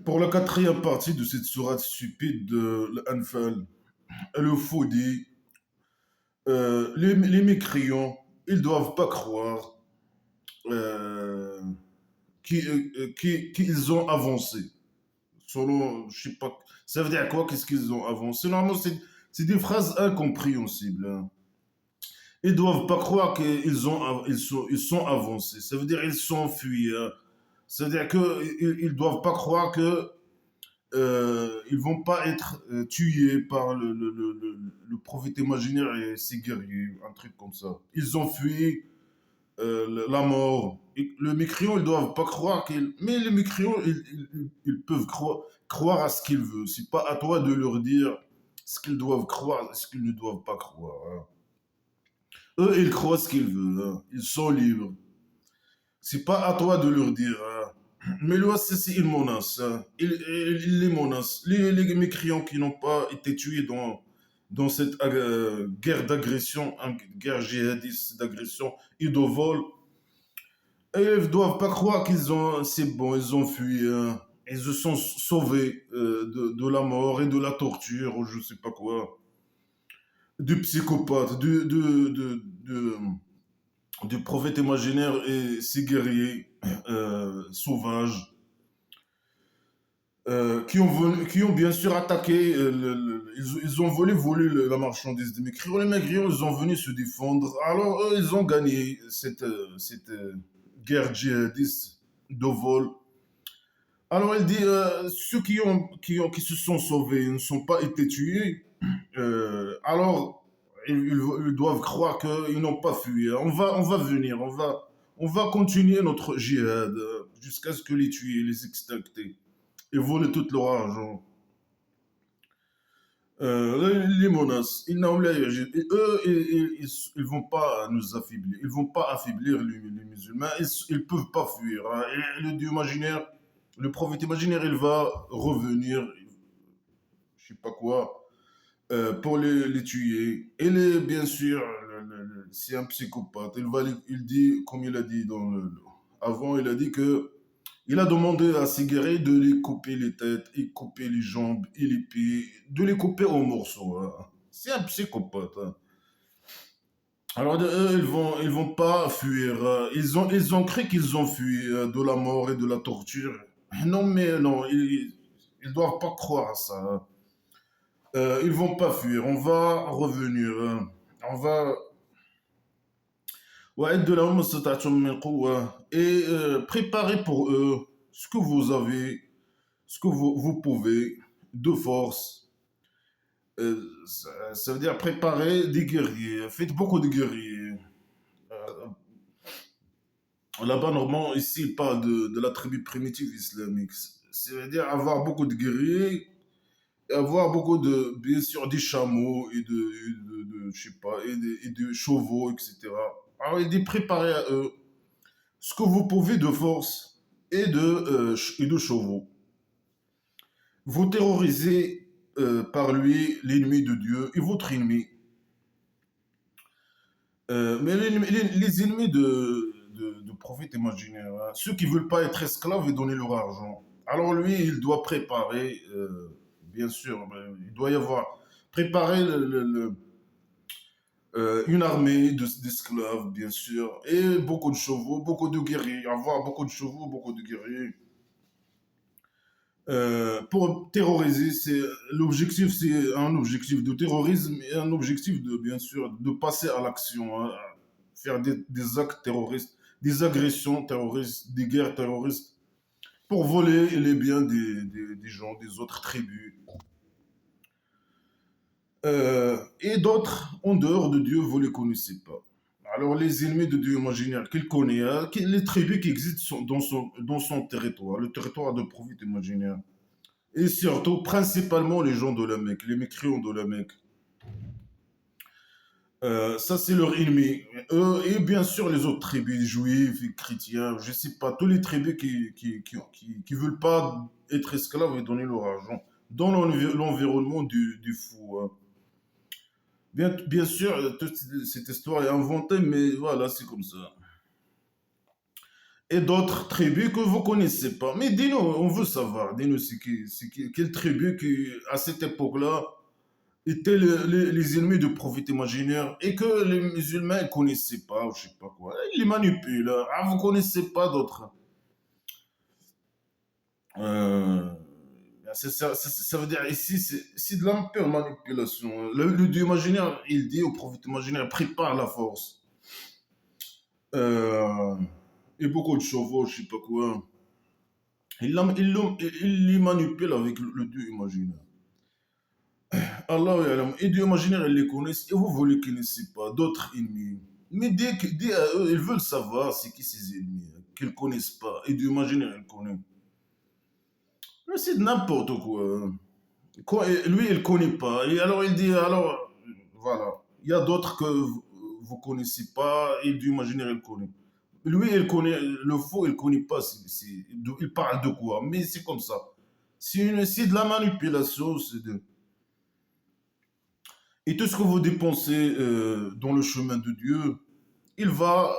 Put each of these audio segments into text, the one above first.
Pour la quatrième partie de cette sourate stupide de l'Anfal, le faux dit, les mécréants, ils doivent pas croire euh, qu'ils ont avancé. Selon, je sais pas, ça veut dire quoi, qu'est-ce qu'ils ont avancé? Normalement, c'est des phrases incompréhensibles, hein. Ils doivent pas croire ils sont avancés. Ça veut dire qu'ils sont fuis, hein. Ça veut dire qu'ils doivent pas croire que ils vont pas être tués par le prophète imaginaire et ses guerriers, un truc comme ça. Ils ont fui la mort. Et le mécréant, ils doivent pas croire qu'ils... Mais les mécréants, ils peuvent croire à ce qu'ils veulent. C'est pas à toi de leur dire ce qu'ils doivent croire, ce qu'ils ne doivent pas croire, hein. Eux, ils croient ce qu'ils veulent, hein. Ils sont libres. C'est pas à toi de leur dire, hein. Mais l'OSCC, il menace, hein. Il les menace. Les mécréants qui n'ont pas été tués dans cette guerre d'agression, une guerre djihadiste d'agression et de vol, ils ne doivent pas croire c'est bon, ils ont fui, hein. Ils se sont sauvés de la mort et de la torture, ou je sais pas quoi, du psychopathe, du prophète imaginaire et ses guerriers sauvages qui ont bien sûr attaqué, ils ont volé la marchandise des Mécrions. Les Mécrions, ils ont venu se défendre. Alors, eux, ils ont gagné cette guerre djihadiste de vol. Alors, il dit, ceux qui se sont sauvés ne sont pas été tués. Alors, ils doivent croire qu'ils n'ont pas fui. On va venir, on va continuer notre djihad jusqu'à ce que les tuer, les extincter et voler tout leur argent. Les menaces, eux, ils vont pas nous affaiblir, ils vont pas affaiblir les musulmans, ils peuvent pas fuir, hein. Et le Dieu imaginaire, le prophète imaginaire, il va revenir, je sais pas quoi, pour les tuer. Bien sûr, c'est un psychopathe. Il dit, comme il a dit avant, il a dit que il a demandé à ses guerriers de les couper les têtes, et couper les jambes et les pieds, de les couper en morceaux, hein. C'est un psychopathe, hein. Alors, eux, ils vont pas fuir, hein. Ils ont cru qu'ils ont fui de la mort et de la torture. Non, mais non, ils doivent pas croire à ça, hein. Ils vont pas fuir. On va revenir, hein. On va ouais, de la et préparer pour eux ce que vous avez, ce que vous pouvez, de force. Ça veut dire préparer des guerriers. Faites beaucoup de guerriers. Euh, Là-bas, normalement, ici, il parle de la tribu primitive islamique. Ça veut dire avoir beaucoup de guerriers, et avoir beaucoup de, bien sûr, des chameaux je sais pas, et de chevaux, etc. Alors, il dit préparer à eux ce que vous pouvez de force et de chevaux. Vous terrorisez par lui l'ennemi de Dieu et votre ennemi. Mais les ennemis de prophètes imaginaires, hein, ceux qui veulent pas être esclaves et donner leur argent. Alors lui, il doit préparer, bien sûr, il doit y avoir préparer une armée d'esclaves, bien sûr, et beaucoup de chevaux, beaucoup de guerriers, avoir beaucoup de chevaux, beaucoup de guerriers. Pour terroriser, l'objectif, c'est un objectif de terrorisme et un objectif de, bien sûr, de passer à l'action, hein, faire des actes terroristes, des agressions terroristes, des guerres terroristes, pour voler les biens des gens, des autres tribus. Et d'autres, en dehors de Dieu, vous ne les connaissez pas. Alors les ennemis de Dieu imaginaire qu'il connaît, hein, les tribus qui existent dans son territoire, le territoire de prophète imaginaire. Et surtout, principalement les gens de la Mecque, les mécréants de la Mecque. Ça, c'est leur ennemi. Eux, et bien sûr, les autres tribus, juifs, chrétiens, je sais pas, tous les tribus qui veulent pas être esclaves et donner leur argent dans l'environnement du fou, hein. Bien sûr, toute cette histoire est inventée, mais voilà, c'est comme ça. et d'autres tribus que vous connaissez pas. Mais dis-nous, on veut savoir, dis-nous quelle tribu qui, à cette époque-là, étaient les ennemis du prophète imaginaire et que les musulmans ne connaissaient pas, ou je sais pas quoi. Ils les manipulent. Ah, vous connaissez pas d'autres. Euh, ça veut dire ici, c'est de la pure manipulation. Le Dieu imaginaire, il dit au prophète imaginaire, prépare la force. Euh, et beaucoup de chevaux, je sais pas quoi. Il les manipule avec le Dieu imaginaire. Allah et Dieu imaginaire, ils les connaissent, et vous ne les connaissez pas, d'autres ennemis. Mais dès à eux, ils veulent savoir c'est qui ces ennemis, qu'ils ne connaissent pas. Et Dieu imaginaire, ils connaissent. Mais c'est n'importe quoi. Quoi, et lui, il ne connaît pas. Et alors, il dit, alors, voilà. Il y a d'autres que vous ne connaissez pas, et Dieu imaginaire, il connaît. Lui, il connaît le faux, il ne connaît pas. Il parle de quoi. Mais c'est comme ça. C'est de la manipulation. Et tout ce que vous dépensez dans le chemin de Dieu, il va,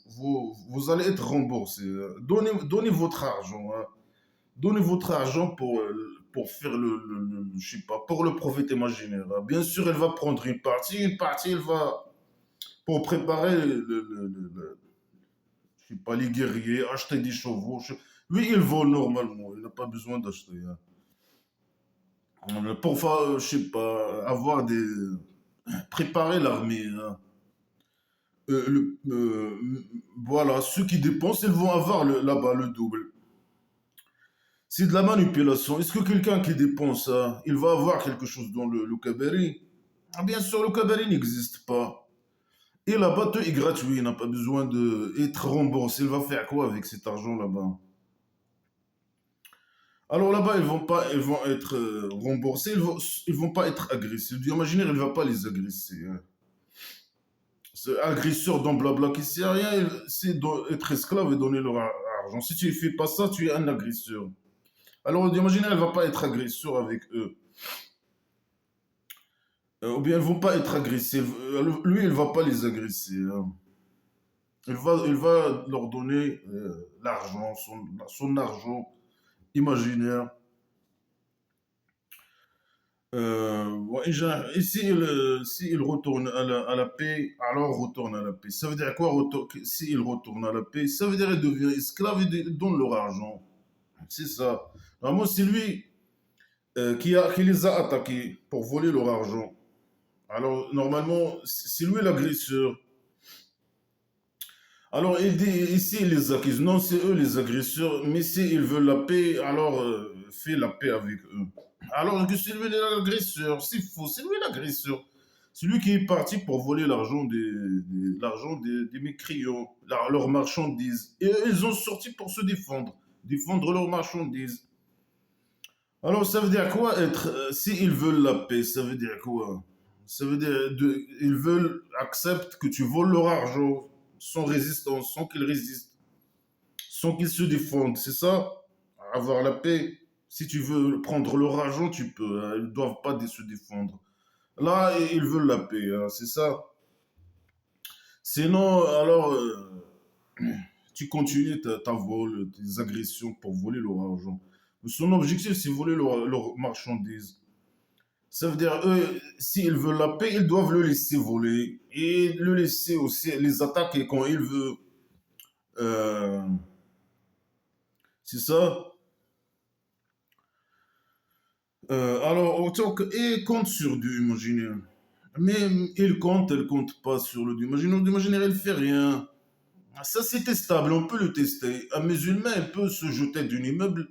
vous allez être remboursé. Donnez votre argent. Hein. Donnez votre argent pour faire je sais pas, pour le prophète imaginaire. Hein. Bien sûr, elle va prendre une partie, elle va, pour préparer je sais pas, les guerriers, acheter des chevaux. Lui, il vole normalement, il n'a pas besoin d'acheter. Hein. Pour, je sais pas, avoir préparer l'armée. Hein. Voilà, ceux qui dépensent, ils vont avoir là-bas le double. C'est de la manipulation. Est-ce que quelqu'un qui dépense, il va avoir quelque chose dans le cabaret? Ah, bien sûr, le cabaret n'existe pas. Et là-bas, tout est gratuit, il n'a pas besoin d'être remboursé. Il va faire quoi avec cet argent là-bas? Alors là-bas, ils vont être remboursés, ils vont pas être agressés. Dieu imaginaire, il ne va pas les agresser. Hein. Ce agresseur dans Blabla qui sait rien, c'est être esclave et donner leur argent. Si tu ne fais pas ça, tu es un agresseur. Alors, imagine, elle ne va pas être agresseur avec eux. Ou bien, elles ne vont pas être agressives. Lui, il ne va pas les agresser. Hein. Il va leur donner l'argent, son argent imaginaire. Ouais, et s'il retourne à la paix, alors retourne à la paix. Ça veut dire quoi, s'il retourne à la paix? Ça veut dire qu'il devient esclave et il donne leur argent. C'est ça. Vraiment, c'est lui qui les a attaqués pour voler leur argent. Alors, normalement, c'est lui l'agresseur. Alors, il dit ici, il les accuse. Non, c'est eux les agresseurs, mais s'ils veulent la paix, alors fais la paix avec eux. Alors que c'est lui l'agresseur, c'est faux, c'est lui l'agresseur. C'est lui qui est parti pour voler l'argent des mécréants, leurs marchandises. Et ils ont sorti pour se défendre leurs marchandises. Alors, ça veut dire quoi être, s'ils veulent la paix, ça veut dire quoi? Ça veut dire, ils veulent, acceptent que tu voles leur argent sans résistance, sans qu'ils résistent, sans qu'ils se défendent. C'est ça? Avoir la paix. Si tu veux prendre leur argent, tu peux. Hein. Ils ne doivent pas se défendre. Là, ils veulent la paix. Hein. C'est ça. Sinon, alors, tu continues ta vol, tes agressions pour voler leur argent. Son objectif, c'est voler leur marchandises. Ça veut dire, eux, s'ils veulent la paix, ils doivent le laisser voler et le laisser aussi les attaquer quand il veut. Euh, c'est ça. Alors, et compte sur Dieu imaginaire. Mais il compte, elle compte pas sur le Dieu imaginaire. Le Dieu imaginaire, elle fait rien. Ça, c'est testable, on peut le tester. Un musulman, il peut se jeter d'un immeuble,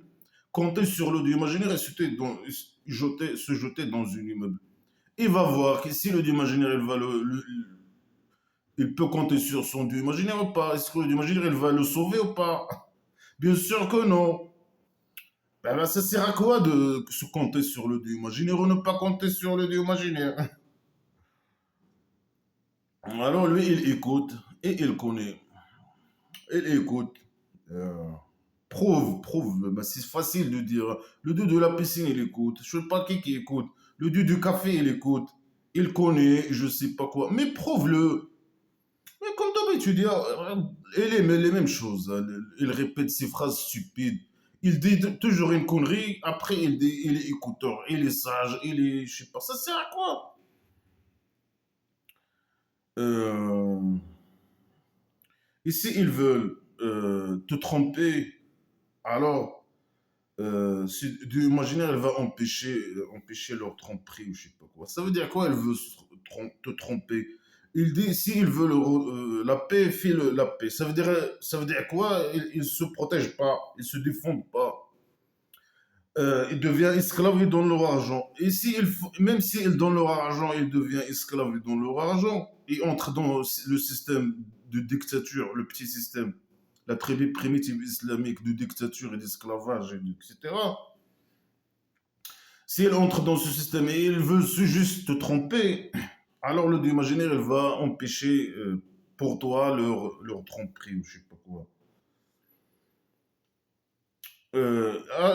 compter sur le Dieu imaginaire et se jeter dans un immeuble. Il va voir que si le Dieu imaginaire, il peut compter sur son Dieu imaginaire ou pas. Est-ce que le Dieu imaginaire, il va le sauver ou pas? Bien sûr que non. Ben, ça sert à quoi de se compter sur le Dieu imaginaire ou ne pas compter sur le Dieu imaginaire? Alors lui, il écoute et il connaît. Il écoute. Euh, prouve. Ben, c'est facile de dire. Le Dieu de la piscine, il écoute. Je ne sais pas qui écoute. Le Dieu du café, il écoute. Il connaît, je ne sais pas quoi. Mais prouve-le. Mais comme d'habitude, il aime les mêmes choses, hein. Il répète ses phrases stupides. Il dit toujours une connerie, après il dit il est écouteur, il est sage, il est. Je sais pas, ça sert à quoi? Euh, et s'ils veulent te tromper, alors, du imaginaire, elle va empêcher leur tromperie ou je sais pas quoi. Ça veut dire quoi, elle veut te tromper? Il dit, s'il veut la paix, file la paix. Ça veut dire quoi? Il se protège pas, il se défend pas. Il devient esclave, il donne leur argent. Et même s'il donne leur argent, il devient esclave, il donne leur argent. Il entre dans le système de dictature, le petit système, la tribu primitive islamique de dictature et d'esclavage, etc. Si elle entre dans ce système et elle veut juste te tromper, alors le Dieu imaginaire, elle va empêcher pour toi leur tromperie ou je sais pas quoi.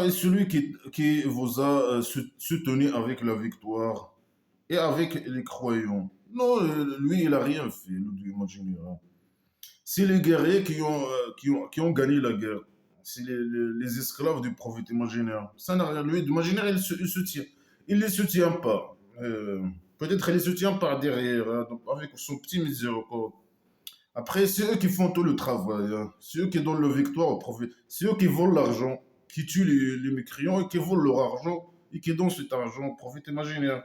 Et celui qui vous a soutenu avec la victoire et avec les croyants. Non, lui, il a rien fait, le Dieu imaginaire, hein. C'est les guerriers qui ont gagné la guerre. C'est les esclaves du prophète imaginaire. Ça n'a rien. Lui, l'imaginaire, il se tient. Il ne les soutient pas. Peut-être il les soutient par derrière, hein, donc avec son petit miséricorde. Après, c'est eux qui font tout le travail, hein. C'est eux qui donnent la victoire au prophète. C'est eux qui volent l'argent, qui tuent les mécréants et qui volent leur argent et qui donnent cet argent au prophète imaginaire.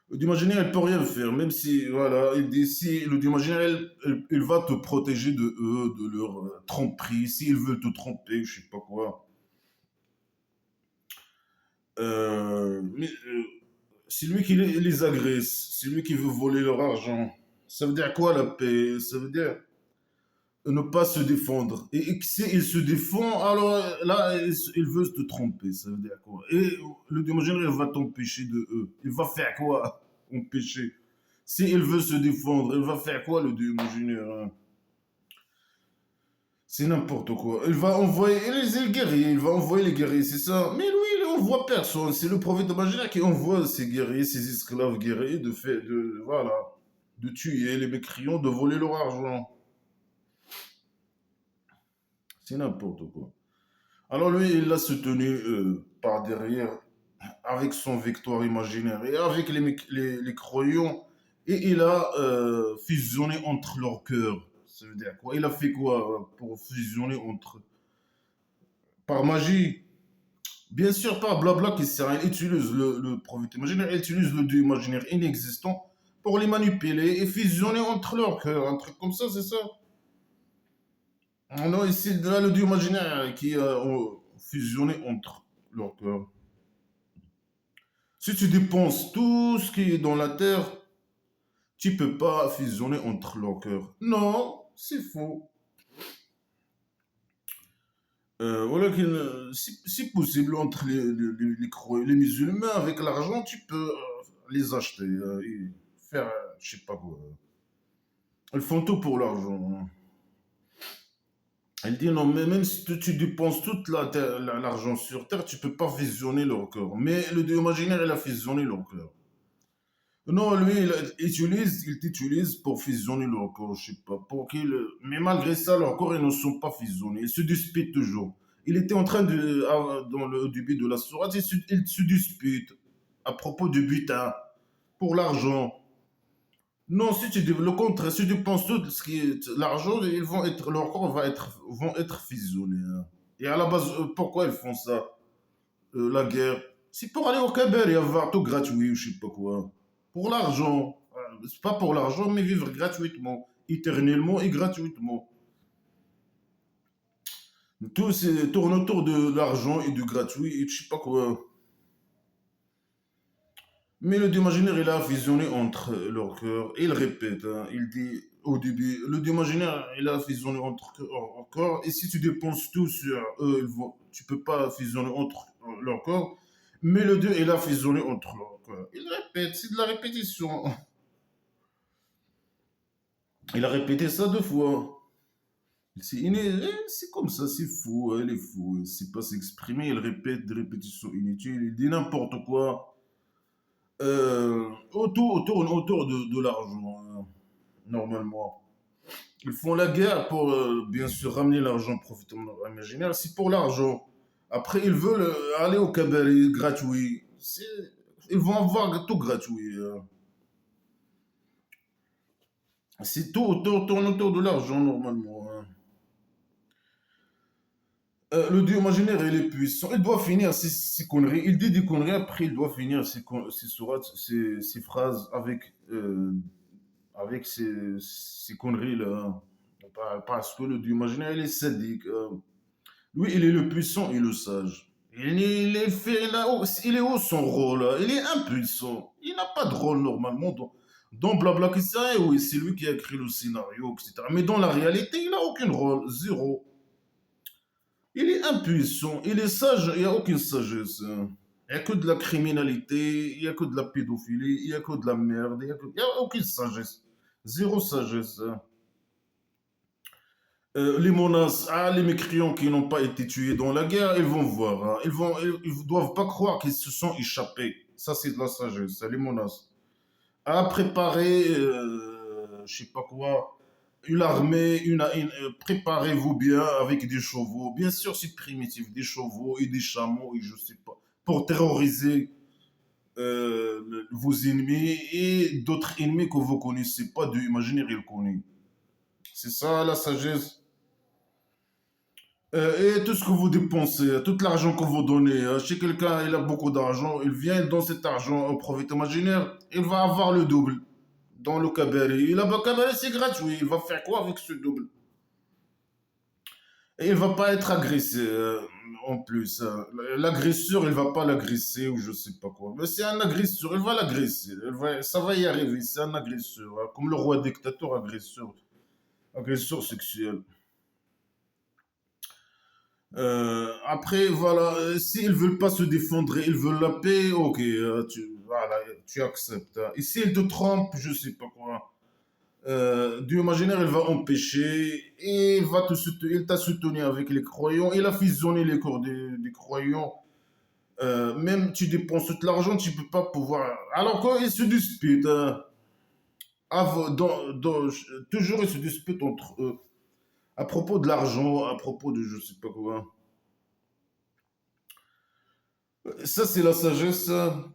L'imaginaire, elle peut rien faire, même si, voilà, il dit, si l'imaginaire, il va te protéger de eux, de leur tromperie, s'ils veulent te tromper, je sais pas quoi. Mais c'est lui qui les agresse, c'est lui qui veut voler leur argent. Ça veut dire quoi la paix? Ça veut dire ne pas se défendre. Et s'il se défend, alors là, il veut te tromper. Ça veut dire quoi? Et le démogène, il va t'empêcher de eux. Il va faire quoi? Empêcher. S'il veut se défendre, il va faire quoi le démogène, hein? C'est n'importe quoi. Il va envoyer les guerriers, il va envoyer les guerriers, c'est ça. Mais lui, il envoie personne. C'est le prophète imaginaire qui envoie ses guerriers, ses esclaves guerriers, voilà, de tuer les mécréants, de voler leur argent. C'est n'importe quoi. Alors lui, il l'a soutenu par derrière avec son victoire imaginaire et avec les croyants. Et il a fusionné entre leurs cœurs. Ça veut dire quoi? Il a fait quoi pour fusionner entre... Par magie? Bien sûr, pas blabla qui sert à rien. Il utilise le prophète imaginaire, il utilise le dieu imaginaire inexistant pour les manipuler et fusionner entre leurs cœurs. Un truc comme ça, c'est ça? Ah non, ici, là, le dieu imaginaire qui a fusionné entre leurs cœurs. Si tu dépenses tout ce qui est dans la terre, tu peux pas fusionner entre leurs cœurs. Non, c'est faux. Voilà si possible, entre les musulmans, avec l'argent, tu peux les acheter et faire, je sais pas quoi. Ils font tout pour l'argent, hein. Elle dit non, mais même si tu dépenses toute l'argent sur Terre, tu peux pas fusionner leur cœur. Mais le dieu imaginaire, il a fusionné leur cœur. Non, lui, il t'utilise pour fusionner leur corps, je sais pas, mais malgré ça, leur corps, ils ne sont pas fusionnés, ils se disputent toujours. Il était en train dans le début de la sourate, il se dispute à propos du butin, pour l'argent. Non, si tu dis le contraire, si tu penses tout ce qui est l'argent, leur corps vont être fusionnés, hein. Et à la base, pourquoi ils font ça? La guerre. C'est pour aller au Kaber et avoir tout gratuit ou je sais pas quoi. Pour l'argent. C'est pas pour l'argent, mais vivre gratuitement. Éternellement et gratuitement. Tout tourne autour de l'argent et du gratuit et je sais pas quoi. Mais le imaginaire, il a fusionné entre leur cœur. Il répète, hein, il dit au début, le imaginaire, il a fusionné entre leur corps. Et si tu dépenses tout sur eux, tu peux pas fusionner entre leur corps. Mais le Dieu, il a fusionné entre leur corps. Il répète, c'est de la répétition. Il a répété ça 2 fois. C'est comme ça, c'est fou, hein, il est fou. Il ne sait pas s'exprimer, il répète des répétitions inutiles, il dit n'importe quoi. Autour de l'argent, hein. normalement. Ils font la guerre pour, bien sûr, ramener l'argent, profiter imaginaire. C'est pour l'argent. Après, ils veulent aller au cabaret gratuit. Ils vont avoir tout gratuit. C'est tout tourne autour de l'argent, normalement. Hein. Le dieu imaginaire, il est puissant. Il doit finir ses conneries. Il dit des conneries, après, il doit finir ses sourates, ses phrases avec ces conneries-là. Parce que le dieu imaginaire, il est sadique. Lui, il est le puissant et le sage. Il est haut son rôle. Il est impuissant. Il n'a pas de rôle normalement dans Blabla qui sait, oui, c'est lui qui a écrit le scénario, etc. Mais dans la réalité, il n'a aucun rôle. Zéro. Il est impuissant. Il est sage. Il n'y a aucune sagesse. Hein. Il n'y a que de la criminalité. Il n'y a que de la pédophilie. Il n'y a que de la merde. Il n'y a aucune sagesse. Zéro sagesse. Hein. Les menaces, les mécréants qui n'ont pas été tués dans la guerre, ils vont voir. Hein. Ils doivent pas croire qu'ils se sont échappés. Ça, c'est de la sagesse, c'est les menaces. À préparer, je sais pas quoi, une armée, préparez-vous bien avec des chevaux. Bien sûr, c'est primitif, des chevaux et des chameaux, et je sais pas, pour terroriser vos ennemis et d'autres ennemis que vous connaissez pas de imaginaire, ils connaissent. C'est ça la sagesse. Et tout ce que vous dépensez, tout l'argent que vous donnez, chez quelqu'un, il a beaucoup d'argent, il vient dans cet argent au profit imaginaire, il va avoir le double dans le cabaret. Et là-bas, cabaret, c'est gratuit. Il va faire quoi avec ce double? Et il va pas être agressé en plus. L'agresseur, il va pas l'agresser ou je sais pas quoi. Mais c'est un agresseur, il va l'agresser. Ça va y arriver, c'est un agresseur. Hein, comme le roi dictateur agresseur. Agresseur sexuel. Après, voilà, s'ils veulent pas se défendre, ils veulent la paix, ok, voilà, tu acceptes. Hein. Et s'ils te trompent, je sais pas quoi, Dieu imaginaire, il va empêcher, et il t'a soutenu avec les croyants, il a fusionné les corps des croyants. Même tu dépenses tout l'argent, tu peux pas pouvoir. Alors qu'ils se disputent, hein, toujours ils se disputent entre eux, à propos de l'argent, à propos de je sais pas quoi. Ça, c'est la sagesse.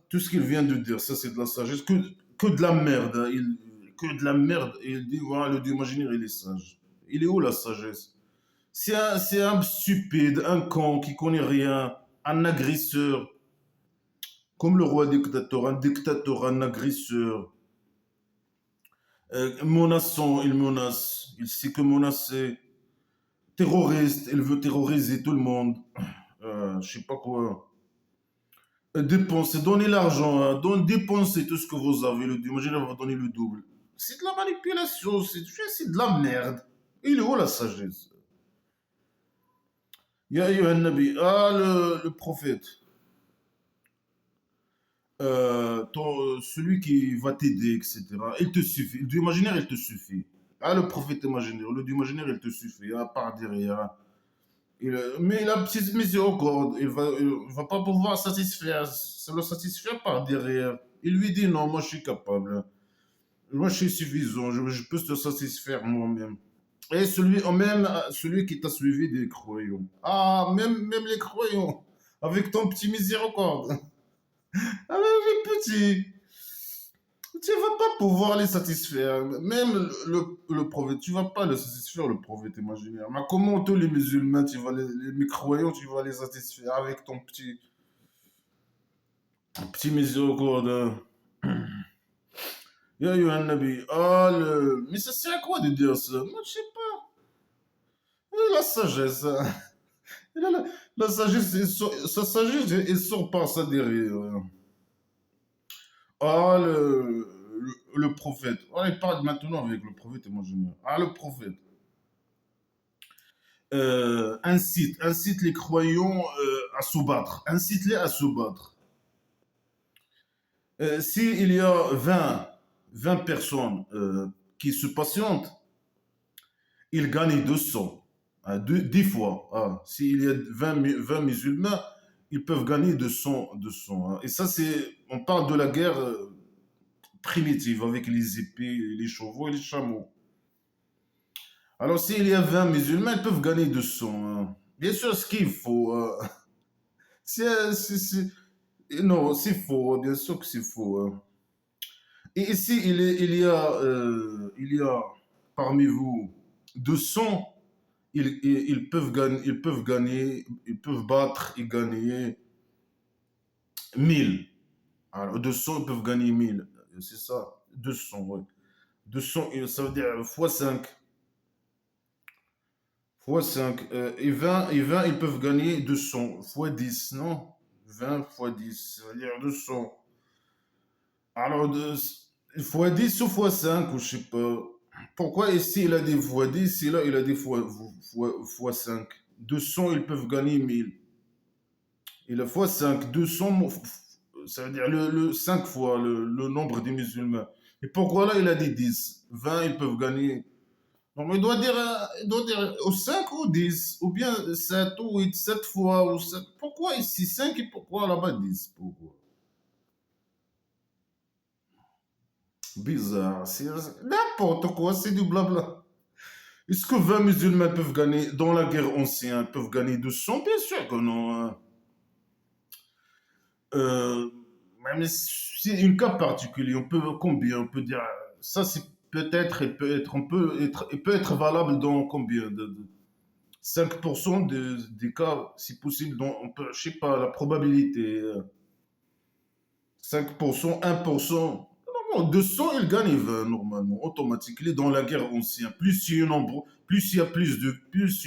Tout ce qu'il vient de dire, ça, c'est de la sagesse. Que de la merde. Hein. Que de la merde. Et il dit, voilà, le dieu imaginaire, il est sage. Il est où la sagesse? C'est un stupide, un con qui connaît rien, un agresseur. Comme le roi dictateur, un agresseur. Menaçant, il menace. Il sait que menacer. Terroriste, il veut terroriser tout le monde. Je sais pas quoi. Dépenser, donnez l'argent, hein, dépensez tout ce que vous avez. Le imagine, on va donner le double. C'est de la manipulation, c'est de la merde. Il est où la sagesse? Ya ayyuhan nabi, le prophète, celui qui va t'aider, etc. Il te suffit. Le Dieu imaginaire, il te suffit. Le prophète imaginaire, le Dieu imaginaire, il te suffit. Par derrière. Mais la petite miséricorde, il va pas pouvoir le satisfaire par derrière. Il lui dit non, moi je suis capable. Moi je suis suffisant, je peux te satisfaire moi-même. Et celui qui t'a suivi des croyants. Même les croyants, avec ton petit miséricorde. Même les petits. Tu vas pas pouvoir les satisfaire. Même le prophète, tu vas pas le satisfaire, le prophète imaginaire. Mais comment tous les musulmans, les croyants, tu vas les satisfaire avec ton petit miséricorde. Ya ayyuhan nabi. Mais ça sert à quoi de dire ça? Moi, je sais pas. La sagesse. Hein. La sagesse, sa sagesse, elle sort par ça derrière. Le prophète. Il parle maintenant avec le prophète imaginaire. Le prophète. Incite les croyants à se battre. Incite-les à se battre. S'il y a 20 personnes qui se patientent, ils gagnent 200. 10 fois. S'il y a 20 musulmans, ils peuvent gagner 200. 200 hein. Et ça, on parle de la guerre primitive avec les épées, les chevaux et les chameaux. Alors, s'il y a 20 musulmans, ils peuvent gagner 200, hein. Bien sûr, ce qu'il faut. Non, c'est faux, bien sûr que c'est faux, hein. Et ici, il y a parmi vous 200, ils peuvent battre et gagner 1000. Alors, 200, ils peuvent gagner 1000. C'est ça, 200, ouais. 200, ça veut dire fois 5. Fois 5. Et 20, ils peuvent gagner 200. Fois 10, non? 20 fois 10, ça veut dire 200. Alors, fois 10 ou fois 5, ou je sais pas. Pourquoi ici il a des fois 10 et là il a des fois 5. 200, ils peuvent gagner 1000. Et la fois 5, 200, ça veut dire 5 fois le nombre des musulmans. Et pourquoi là il a dit 10? 20, ils peuvent gagner. Non, mais il doit dire au 5 ou 10, ou bien 7 ou 8, 7 fois, ou 7. Pourquoi ici 5 et pourquoi là-bas 10? Pourquoi? Bizarre, c'est n'importe quoi, c'est du blabla. Est-ce que 20 musulmans peuvent gagner, dans la guerre ancienne, peuvent gagner 200? Bien sûr que non, hein. Euh, mais c'est une cas particulier. On peut combien? On peut dire ça, c'est peut-être, il peut être valable dans combien 5% des cas, si possible, dont on peut, je sais pas, la probabilité. 5%, 1%. Non, 200, il gagne 20 normalement, automatiquement, dans la guerre ancienne. Plus il y a nombre, plus il y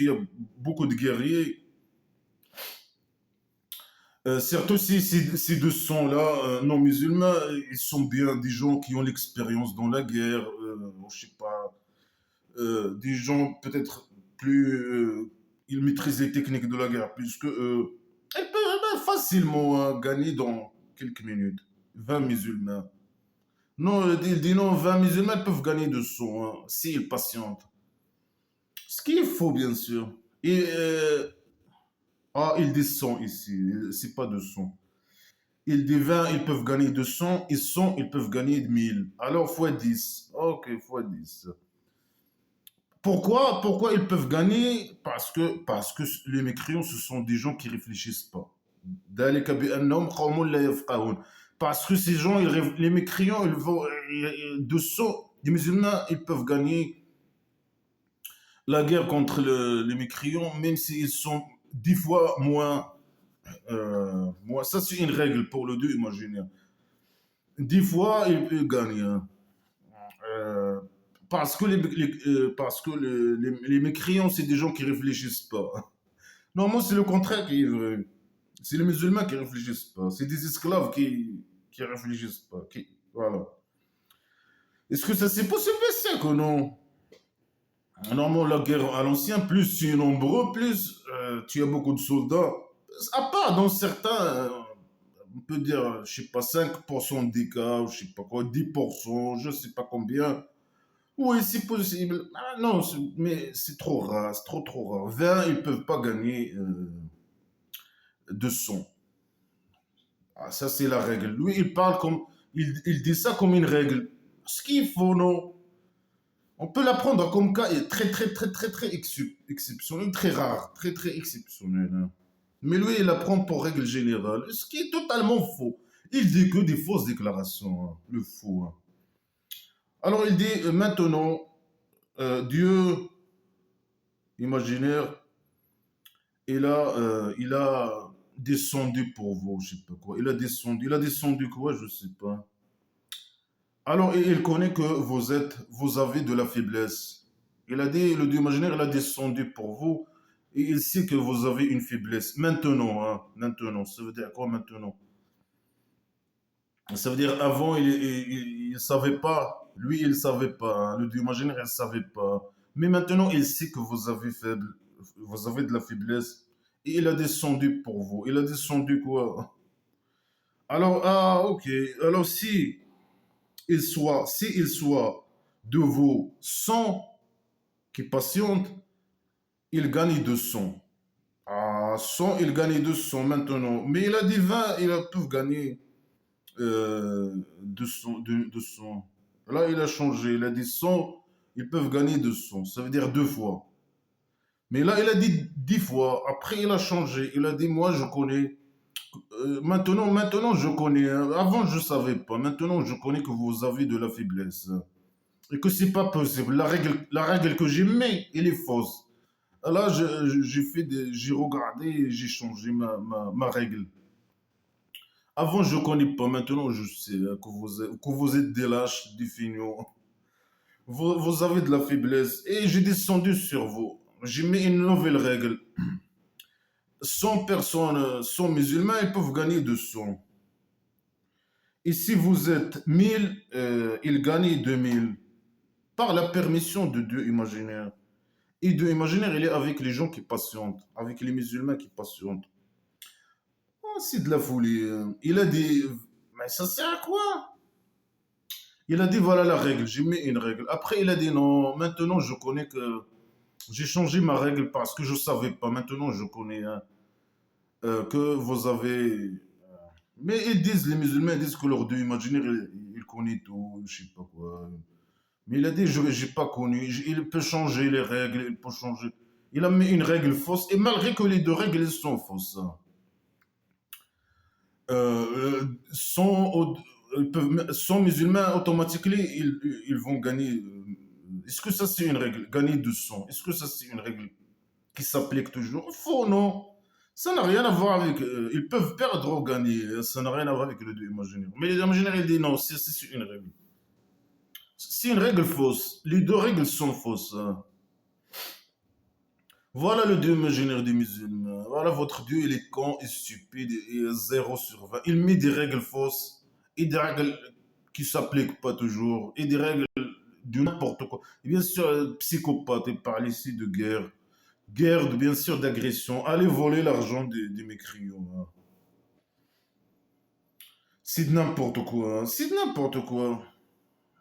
a beaucoup de guerriers. Surtout si ces 200-là, non musulmans, ils sont bien des gens qui ont l'expérience dans la guerre, je sais pas, des gens peut-être plus, ils maîtrisent les techniques de la guerre plus que eux. Ils peuvent facilement gagner dans quelques minutes. 20 musulmans. Non, il dit non, 20 musulmans peuvent gagner 200 hein, s'ils patientent. Ce qu'il faut, bien sûr. Et, il descend ici, c'est pas 200. Il dit 20, ils peuvent gagner 200, et 100, ils peuvent gagner 1000. Alors, fois 10. Ok, fois 10. Pourquoi ils peuvent gagner? Parce que les mécréants, ce sont des gens qui réfléchissent pas. ذلك بأنهم قوم لا يفقهون. Parce que ces gens, les mécréants, ils vont, 200, les musulmans, ils peuvent gagner la guerre contre les mécréants, même s'ils sont 10 fois moins. Ça, c'est une règle pour le dieu imaginaire. 10 fois, ils gagnent, hein. Euh, parce que les mécréants, c'est des gens qui réfléchissent pas. Non, moi, c'est le contraire qui est vrai. C'est les musulmans qui réfléchissent pas. C'est des esclaves qui réfléchissent pas. Voilà. Est-ce que ça c'est possible? C'est que non. Normalement, la guerre à l'ancien, plus tu es nombreux, plus tu as beaucoup de soldats. À part dans certains, on peut dire, je sais pas, 5% des cas, ou je sais pas quoi, 10%, je sais pas combien. Oui, c'est possible. Ah, non, mais c'est trop rare, c'est trop trop rare. 20, ils peuvent pas gagner 200. Ah, ça, c'est la règle. Lui, il parle comme. Il dit ça comme une règle. Ce qu'il faut, non. On peut la prendre comme cas très, très, très, très, très exceptionnel, très rare, très, très exceptionnel, hein. Mais lui, il la prend pour règle générale, ce qui est totalement faux. Il dit que des fausses déclarations, hein, le faux, hein. Alors, il dit maintenant, Dieu imaginaire, il a descendu pour vous, je sais pas quoi. Il a descendu quoi, je sais pas. Alors, il connaît que vous avez de la faiblesse. Il a dit, le Dieu imaginaire, il a descendu pour vous et il sait que vous avez une faiblesse. Maintenant, hein, maintenant, ça veut dire quoi maintenant? Ça veut dire avant, il savait pas. Lui, il savait pas, hein. Le Dieu imaginaire, il savait pas. Mais maintenant, il sait que vous avez de la faiblesse et il a descendu pour vous. Il a descendu quoi? Alors, ok. Alors, si il soit de vous 100 qui patientent, il gagne 200. À 100, il gagne 200 maintenant. Mais il a dit 20, il peut gagner. 200. Là, il a changé. Il a dit 100, ils peuvent gagner 200. Ça veut dire deux fois. Mais là, il a dit 10 fois. Après, il a changé. Il a dit, moi, je connais. Maintenant, je connais, hein. Avant, je ne savais pas. Maintenant, je connais que vous avez de la faiblesse. Et que c'est pas possible. La règle que j'ai mis, elle est fausse. Là, j'ai regardé et j'ai changé ma règle. Avant, je connais pas. Maintenant, je sais hein, que vous êtes des lâches, des feignants. Vous avez de la faiblesse. Et j'ai descendu sur vous. J'ai mis une nouvelle règle. 100 personnes, 100 musulmans, ils peuvent gagner 200. Et si vous êtes 1000, ils gagnent 2000. Par la permission de Dieu imaginaire. Et Dieu imaginaire, il est avec les gens qui patientent. Avec les musulmans qui patientent. Oh, c'est de la folie, hein. Il a dit, mais ça sert à quoi? Il a dit, voilà la règle, j'ai mis une règle. Après, il a dit, non, maintenant je connais que j'ai changé ma règle parce que je ne savais pas. Maintenant, je connais hein, que vous avez. Mais ils disent, les musulmans ils disent que leur Dieu imaginaire, il connaît tout, je sais pas quoi. Mais il a dit, je n'ai pas connu. Il peut changer les règles, il peut changer. Il a mis une règle fausse, et malgré que les deux règles elles sont fausses, hein. Sont, sont musulmans, automatiquement, ils vont gagner. Est-ce que ça, c'est une règle? Gagner 200. Est-ce que ça, c'est une règle qui s'applique toujours? Faux, non. Ça n'a rien à voir avec. Ils peuvent perdre ou gagner. Ça n'a rien à voir avec le Dieu imaginaire. Mais l'imaginaire, il dit non, c'est une règle. C'est une règle fausse. Les deux règles sont fausses, hein. Voilà le Dieu imaginaire des musulmans. Voilà votre Dieu, il est con et stupide et 0 sur 20. Il met des règles fausses et des règles qui ne s'appliquent pas toujours et des règles de n'importe quoi. Et bien sûr, psychopathe, il parle ici de guerre. Guerre, bien sûr, d'agression. Allez voler l'argent des mécrions, hein. C'est de n'importe quoi, hein. C'est de n'importe quoi.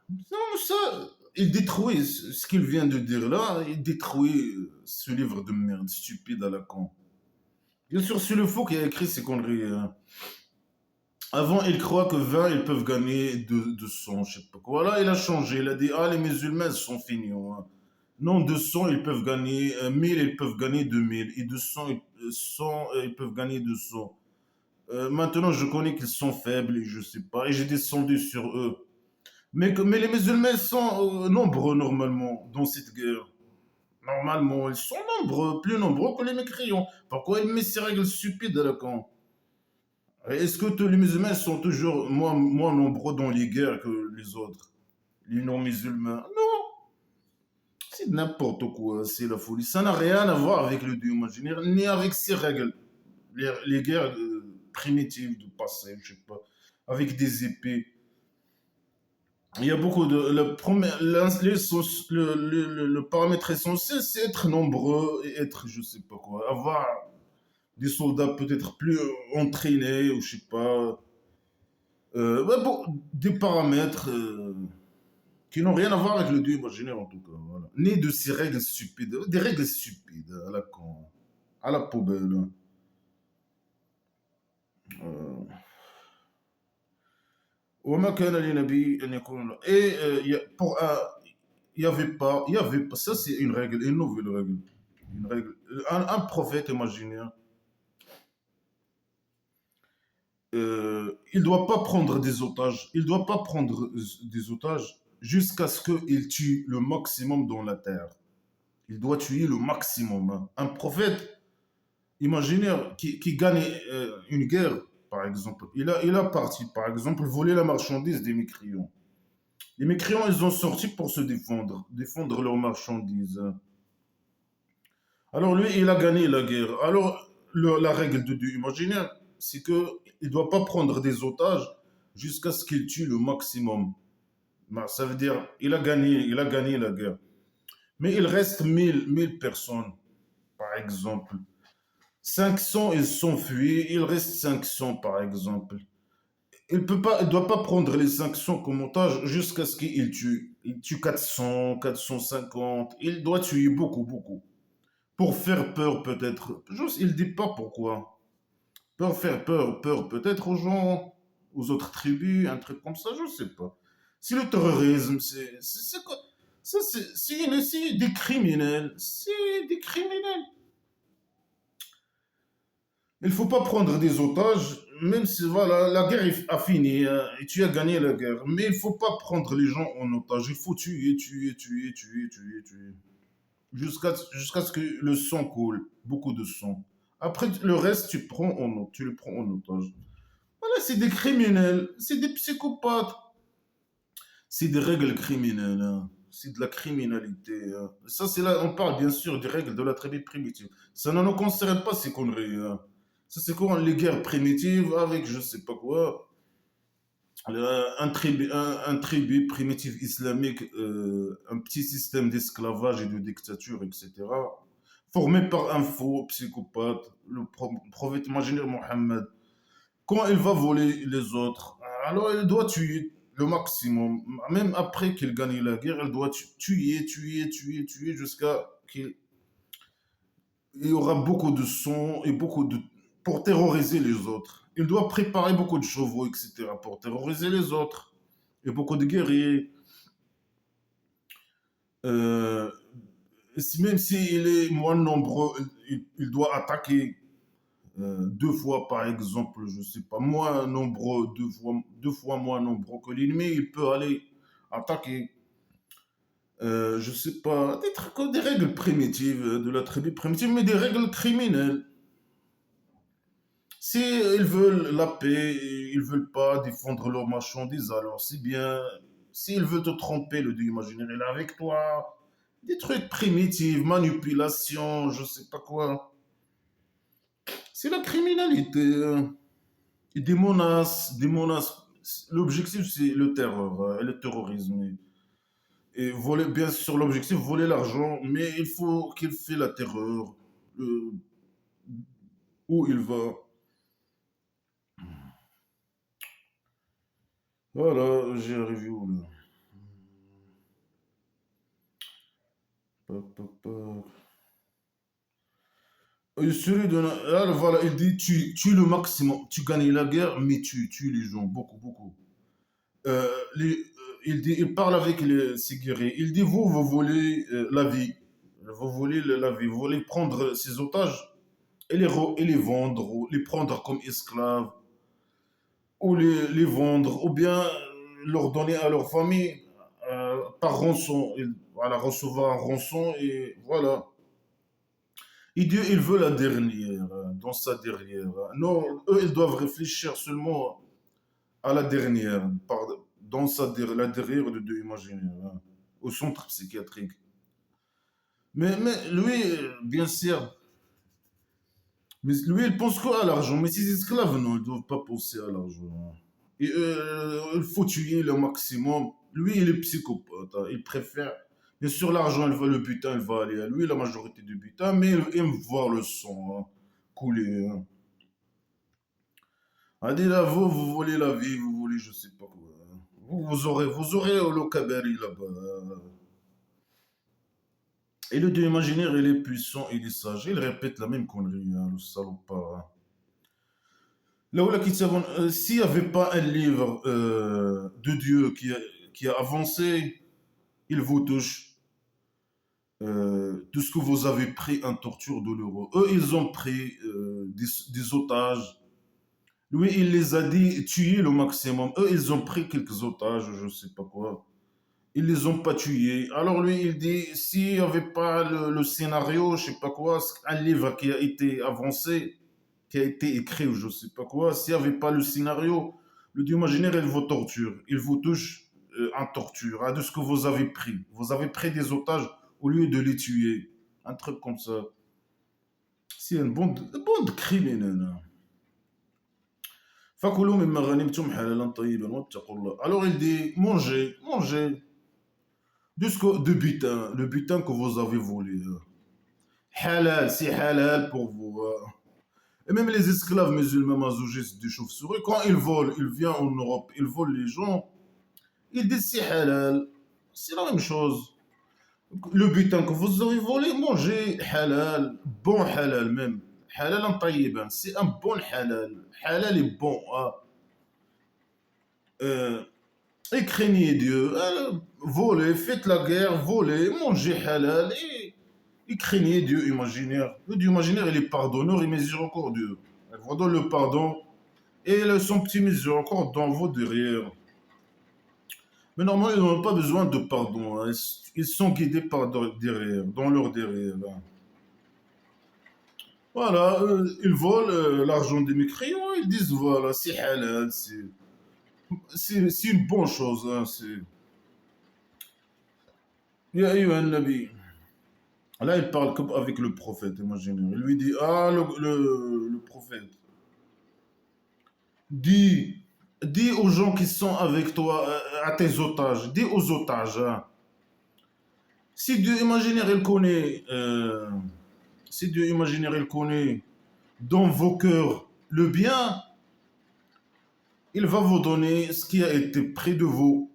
Non, ça, il détruit ce qu'il vient de dire là, il détruit ce livre de merde, stupide à la con. Bien sûr, c'est le faux qui a écrit ces conneries, hein. Avant, il croit que 20, ils peuvent gagner 200, je sais pas quoi. Là, il a changé. Il a dit, ah, les musulmans sont fignons, hein. Non, 200, ils peuvent gagner 1000, ils peuvent gagner 2000. Et 200, 100, ils peuvent gagner 200. Maintenant, je connais qu'ils sont faibles et je sais pas. Et j'ai descendu sur eux. Mais les musulmans sont nombreux normalement dans cette guerre. Normalement, ils sont nombreux, plus nombreux que les mécréants. Pourquoi ils mettent ces règles stupides à la con? Est-ce que tous les musulmans sont toujours moins nombreux dans les guerres que les autres? Les non-musulmans? Non, c'est n'importe quoi, c'est la folie. Ça n'a rien à voir avec le Dieu imaginaire, ni avec ces règles. Les guerres primitives du passé, je sais pas, avec des épées. Il y a beaucoup de. Le paramètre essentiel, c'est être nombreux et être, je sais pas quoi, avoir des soldats peut-être plus entraînés, ou je sais pas. Ouais, bon, des paramètres qui n'ont rien à voir avec le dieu imaginaire en tout cas. Voilà. Ni de ces règles stupides. Des règles stupides à la con, à la poubelle. Euh, وما كان لنبي أن يكون له. Et il y avait pas, ça c'est une règle, une nouvelle règle. Une règle. Un prophète imaginaire, il ne doit pas prendre des otages. Il ne doit pas prendre des otages jusqu'à ce qu'il tue le maximum dans la terre. Il doit tuer le maximum, hein. Un prophète imaginaire qui gagne une guerre, par exemple, il a parti, par exemple, voler la marchandise des mécréants. Les mécréants, ils ont sorti pour se défendre leurs marchandises. Alors lui, il a gagné la guerre. Alors, la règle de Dieu imaginaire, c'est qu'il ne doit pas prendre des otages jusqu'à ce qu'il tue le maximum. Ben, ça veut dire il a gagné la guerre. Mais il reste 1000 personnes, par exemple. 500, ils sont fuis, il reste 500, par exemple. Il doit pas prendre les 500 comme otage jusqu'à ce qu'il tue. Il tue 400, 450. Il doit tuer beaucoup, beaucoup. Pour faire peur, peut-être. Juste, il dit pas pourquoi. Pour faire peur peut-être aux gens. aux autres tribus, un truc comme ça, je sais pas. Si le terrorisme, c'est quoi? Ça, c'est des criminels. C'est des criminels. Il faut pas prendre des otages, même si voilà, la guerre a fini, hein, et tu as gagné la guerre. Mais il faut pas prendre les gens en otage. Il faut tuer, tuer, tuer, tuer, tuer, tuer. Jusqu'à ce que le sang coule. Beaucoup de sang. Après, le reste, tu le prends en otage. Voilà, c'est des criminels, c'est des psychopathes, c'est des règles criminelles, hein. C'est de la criminalité, hein. Ça, c'est là, on parle bien sûr des règles de la tribu primitive. Ça ne nous concerne pas ces conneries, hein. Ça, c'est quoi les guerres primitives avec je sais pas quoi, un tribu primitif islamique, un petit système d'esclavage et de dictature, etc. Formé par un faux psychopathe, le prophète imaginaire Mohammed. Quand il va voler les autres, alors il doit tuer le maximum. Même après qu'il gagne la guerre, il doit tuer, tuer, tuer, tuer jusqu'à qu'il y aura beaucoup de sang et beaucoup de pour terroriser les autres. Il doit préparer beaucoup de chevaux, etc. pour terroriser les autres. Et beaucoup de guerriers. Euh, Même s'il est moins nombreux, il doit attaquer deux fois par exemple, je sais pas, moins nombreux, deux fois moins nombreux que l'ennemi, il peut aller attaquer, je sais pas, des trucs, des règles primitives de la tribu primitive, mais des règles criminelles. Si ils veulent la paix, ils veulent pas défendre leurs marchandises, alors c'est bien. S'ils veulent te tromper, le dieu imaginaire il est avec toi. Des trucs primitifs, manipulation, je sais pas quoi. C'est la criminalité, hein. Et des menaces, des menaces. L'objectif, c'est le terreur, et le terrorisme. Et voler, bien sûr, l'objectif, voler l'argent, mais il faut qu'il fait la terreur. euh, Où il va. Voilà, j'ai arrivé où là? Pa, pa, pa. Et celui de là, voilà, il dit tu le maximum, tu gagnes la guerre, mais tu les gens, beaucoup, beaucoup. Euh, il parle avec ses guerriers. Il dit vous volez la vie. Vous volez la vie. Vous voulez prendre ces otages et les vendre, ou les prendre comme esclaves, ou les vendre, ou bien leur donner à leur famille par rançon. Voilà, recevoir un rançon et voilà. Et Dieu, il veut la dernière, dans sa dernière. Non, eux, ils doivent réfléchir seulement à la dernière, dans la dernière de Dieu imaginaire, hein, au centre psychiatrique. Mais lui, bien sûr, mais lui, il pense qu'à l'argent. Mais ses esclaves, non, ils ne doivent pas penser à l'argent. Et il faut tuer le maximum. Lui, il est psychopathe, hein. Il préfère. Bien sûr, l'argent, le butin, il va aller à lui, la majorité du butin, mais il aime voir le sang, hein, couler, hein. A dit là, vous voulez la vie, vous voulez je sais pas quoi, hein. Vous aurez le cabari là-bas, hein. Et le dieu imaginaire, il est puissant, il est sage. Il répète la même connerie, hein, le salopard, hein. Là où la Kitsabon, s'il n'y avait pas un livre de Dieu qui a avancé, il vous touche. Tout ce que vous avez pris en torture douloureuse. Eux, ils ont pris des otages. Lui, il les a dit tuer le maximum. Eux, ils ont pris quelques otages, je ne sais pas quoi. Ils les ont pas tués. Alors lui, il dit, s'il n'y avait pas le scénario, je sais pas quoi, un livre qui a été avancé, qui a été écrit ou je sais pas quoi, s'il n'y avait pas le scénario, le dieu imaginaire, il vous torture. Il vous touche en torture, hein, de ce que vous avez pris. Vous avez pris des otages au lieu de les tuer. Un truc comme ça. C'est une bande criminelle, hein. فكلوا مما غنمتم حلالا طيبا واتقوا الله. Alors il dit, mangez, mangez de butin, le butin que vous avez volé. Halal, c'est halal pour vous. Et même les esclaves musulmans masougistes du chauve-souris, quand ils volent, ils viennent en Europe, ils volent les gens, ils disent c'est halal. C'est la même chose. Le butin que vous avez volé, mangez halal, bon halal même. Halal en taïban, c'est un bon halal. Halal est bon, hein. euh, et craignez Dieu. Volez, faites la guerre, volez, mangez halal et craignez Dieu imaginaire. Le Dieu imaginaire, il est pardonneur et miséricordieux. Il vous donne le pardon et son petit miséricorde dans vos derrière. Mais normalement, ils n'ont pas besoin de pardon, hein. Ils sont guidés par derrière, dans leur derrière, hein. Voilà, ils volent l'argent des mécréants, ils disent voilà, c'est halal, c'est une bonne chose, hein. Ya ayyuha nabi. Là, il parle avec le prophète, imaginez. Il lui dit, ah, le prophète, dis, dis aux gens qui sont avec toi, à tes otages, dis aux otages, hein. Si Dieu imaginaire, il connaît, si Dieu imaginaire, il connaît dans vos cœurs le bien, il va vous donner ce qui a été près de vous.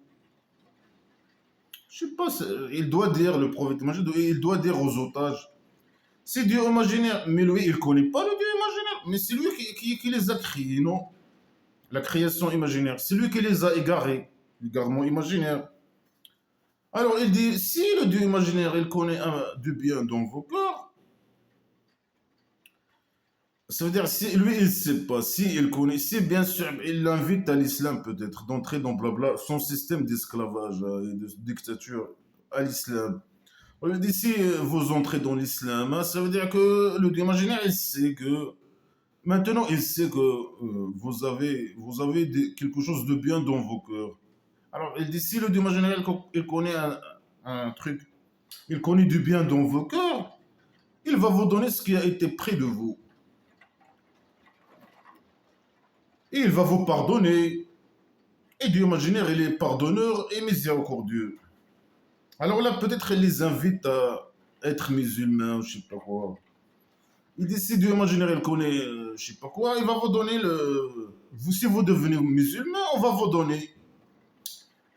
Je sais pas, il doit dire, le prophète imaginaire, il doit dire aux otages, c'est Dieu imaginaire, mais lui, il connaît pas le Dieu imaginaire, mais c'est lui qui les a créés, non? La création imaginaire, c'est lui qui les a égarés, l'égarement imaginaire. Alors il dit, si le Dieu imaginaire, il connaît du bien dans vos cœurs, ça veut dire, si lui, il ne sait pas, si il connaît, si bien sûr, il l'invite à l'islam peut-être, d'entrer dans blabla, son système d'esclavage et de dictature à l'islam. On lui dit, si vous entrez dans l'islam, hein, ça veut dire que le Dieu imaginaire, il sait que, maintenant, il sait que vous avez quelque chose de bien dans vos cœurs. Alors, il dit, si le Dieu imaginaire, il connaît un truc, il connaît du bien dans vos cœurs, il va vous donner ce qui a été près de vous. Et il va vous pardonner. Et Dieu imaginaire, il est pardonneur et miséricordieux. Alors là, peut-être il les invite à être musulmans, je sais pas quoi. Il dit si Dieu imaginaire, il connaît, je sais pas quoi, il va vous donner si vous devenez musulman, on va vous donner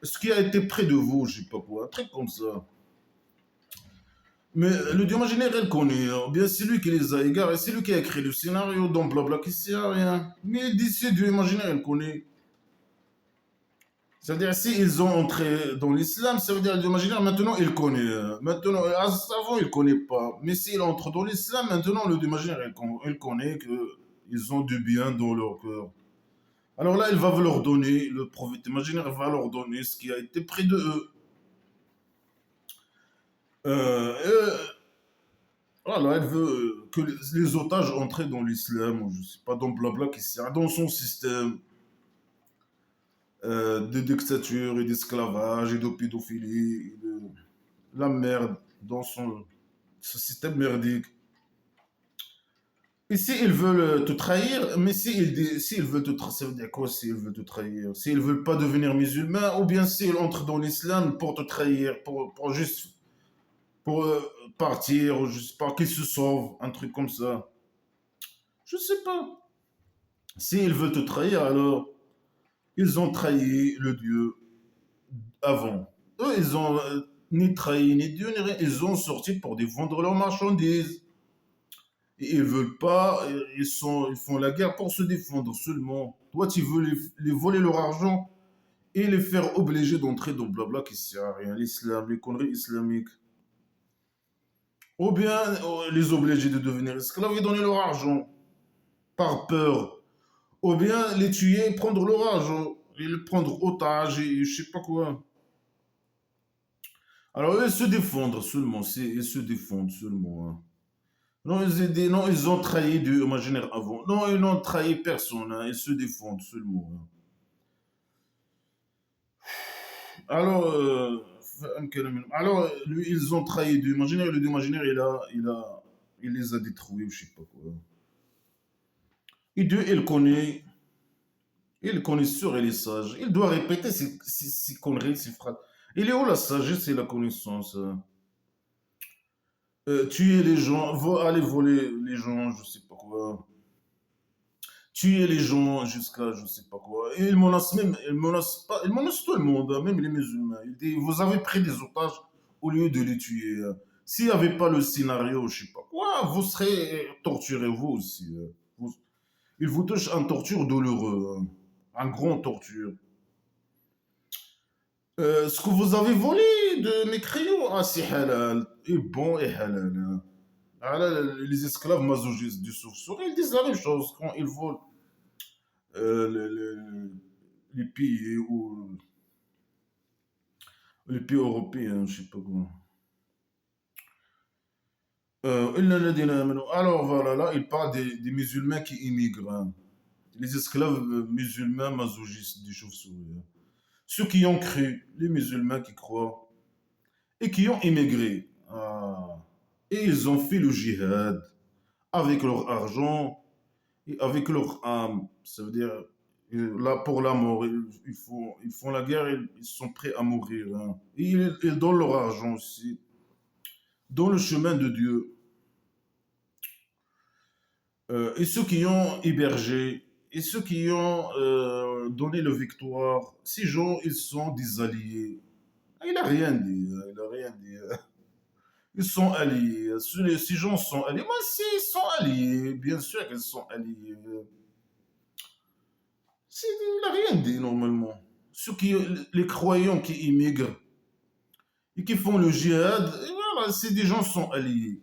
ce qui a été près de vous, je sais pas quoi, un truc comme ça. Mais le Dieu imaginaire, il connaît, hein. Bien c'est lui qui les a égarés, c'est lui qui a écrit le scénario, donc blabla, qui sert à rien. Mais il dit si Dieu imaginaire, il connaît. C'est-à-dire, s'ils ont entré dans l'islam, ça veut dire l'imaginaire, maintenant il connaît. Maintenant, avant il ne connaît pas. Mais s'il entre dans l'islam, maintenant le imaginaire, il connaît qu'ils ont du bien dans leur cœur. Alors là, il va leur donner, le prophète imaginaire va leur donner ce qui a été pris de eux. Euh, voilà, elle veut que les otages entrent dans l'islam, ou je sais pas, dans blabla, qui sert dans son système de dictature et d'esclavage et de pédophilie, et de la merde dans ce système merdique. Et s'ils veulent te trahir, mais s'ils veulent te trahir, ça veut dire quoi s'ils veulent te trahir? S'ils veulent pas devenir musulmans, ou bien s'ils entrent dans l'islam pour te trahir, pour juste pour partir, ou je sais pas, qu'ils se sauvent, un truc comme ça. Je sais pas. S'ils veulent te trahir, alors ils ont trahi le Dieu avant. Eux, ils ont ni trahi ni Dieu, ni rien. Ils ont sorti pour défendre leurs marchandises. Et ils veulent pas, ils font la guerre pour se défendre seulement. Toi, tu veux les voler leur argent et les faire obliger d'entrer dans blabla qui sert à rien. L'islam, les conneries islamiques. Ou bien les obliger de devenir esclaves et donner leur argent par peur. Ou bien les tuer et prendre leur argent. Et les prendre otage et je sais pas quoi. Alors, eux, ils se défendent seulement. Ils se défendent seulement, hein. Non, non, ils ont trahi Dieu imaginaire avant. Non, ils n'ont trahi personne, hein. Ils se défendent seulement, hein. Alors, lui, ils ont trahi Dieu imaginaire. Le Dieu imaginaire, il les a détruits, je sais pas quoi. Et Dieu, il connaît sûr et les sages. Il doit répéter ces conneries, ces phrases. Il est où la sagesse et la connaissance, hein? Tuer les gens, aller voler les gens, je sais pas quoi. Tuer les gens jusqu'à je sais pas quoi. Et il menace même, il menace pas, il menace tout le monde, hein, même les musulmans. Il dit, vous avez pris des otages au lieu de les tuer, hein. S'il n'y avait pas le scénario, je sais pas quoi, vous serez torturé vous aussi, il vous touche un torture douloureux, hein. Un grand torture. Ce que vous avez volé de mes crayons, ah, c'est halal. Et bon et halal, hein. Ah là, les esclaves masochistes du Souffle, ils disent la même chose quand ils volent les pays ou les pays européens, je sais pas quoi. Alors voilà, là, il parle des musulmans qui immigrent, hein. Les esclaves musulmans masochistes des chauves-souris, hein. Ceux qui ont cru, les musulmans qui croient, et qui ont immigré. Ah. Et ils ont fait le djihad avec leur argent et avec leur âme. Ça veut dire, là, pour la mort, ils font la guerre, ils sont prêts à mourir, hein. Et ils donnent leur argent aussi, dans le chemin de Dieu. Et ceux qui ont hébergé, et ceux qui ont donné la victoire, ces gens, ils sont des alliés. Ah, il n'a rien dit, hein, il n'a rien dit, hein. Ils sont alliés. Ces gens sont alliés. Moi, si, ils sont alliés. Bien sûr qu'ils sont alliés. Il n'a rien dit, normalement. Les croyants qui immigrent et qui font le djihad, et voilà, c'est des gens qui sont alliés.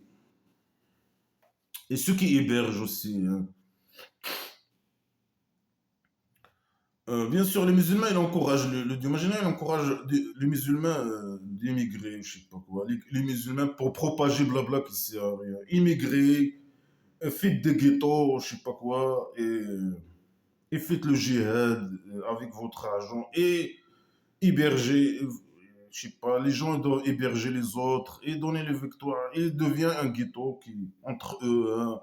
Et ceux qui hébergent aussi, hein. Bien sûr, les musulmans, ils encouragent le Dieu musulman, il encourage les musulmans d'immigrer, je sais pas quoi. Les musulmans pour propager blabla qui sert à rien. Immigrer, faites des ghettos, je sais pas quoi, et faites le djihad avec votre argent et héberger, je sais pas, les gens doivent héberger les autres et donner les victoires. Il devient un ghetto qui, entre eux, hein.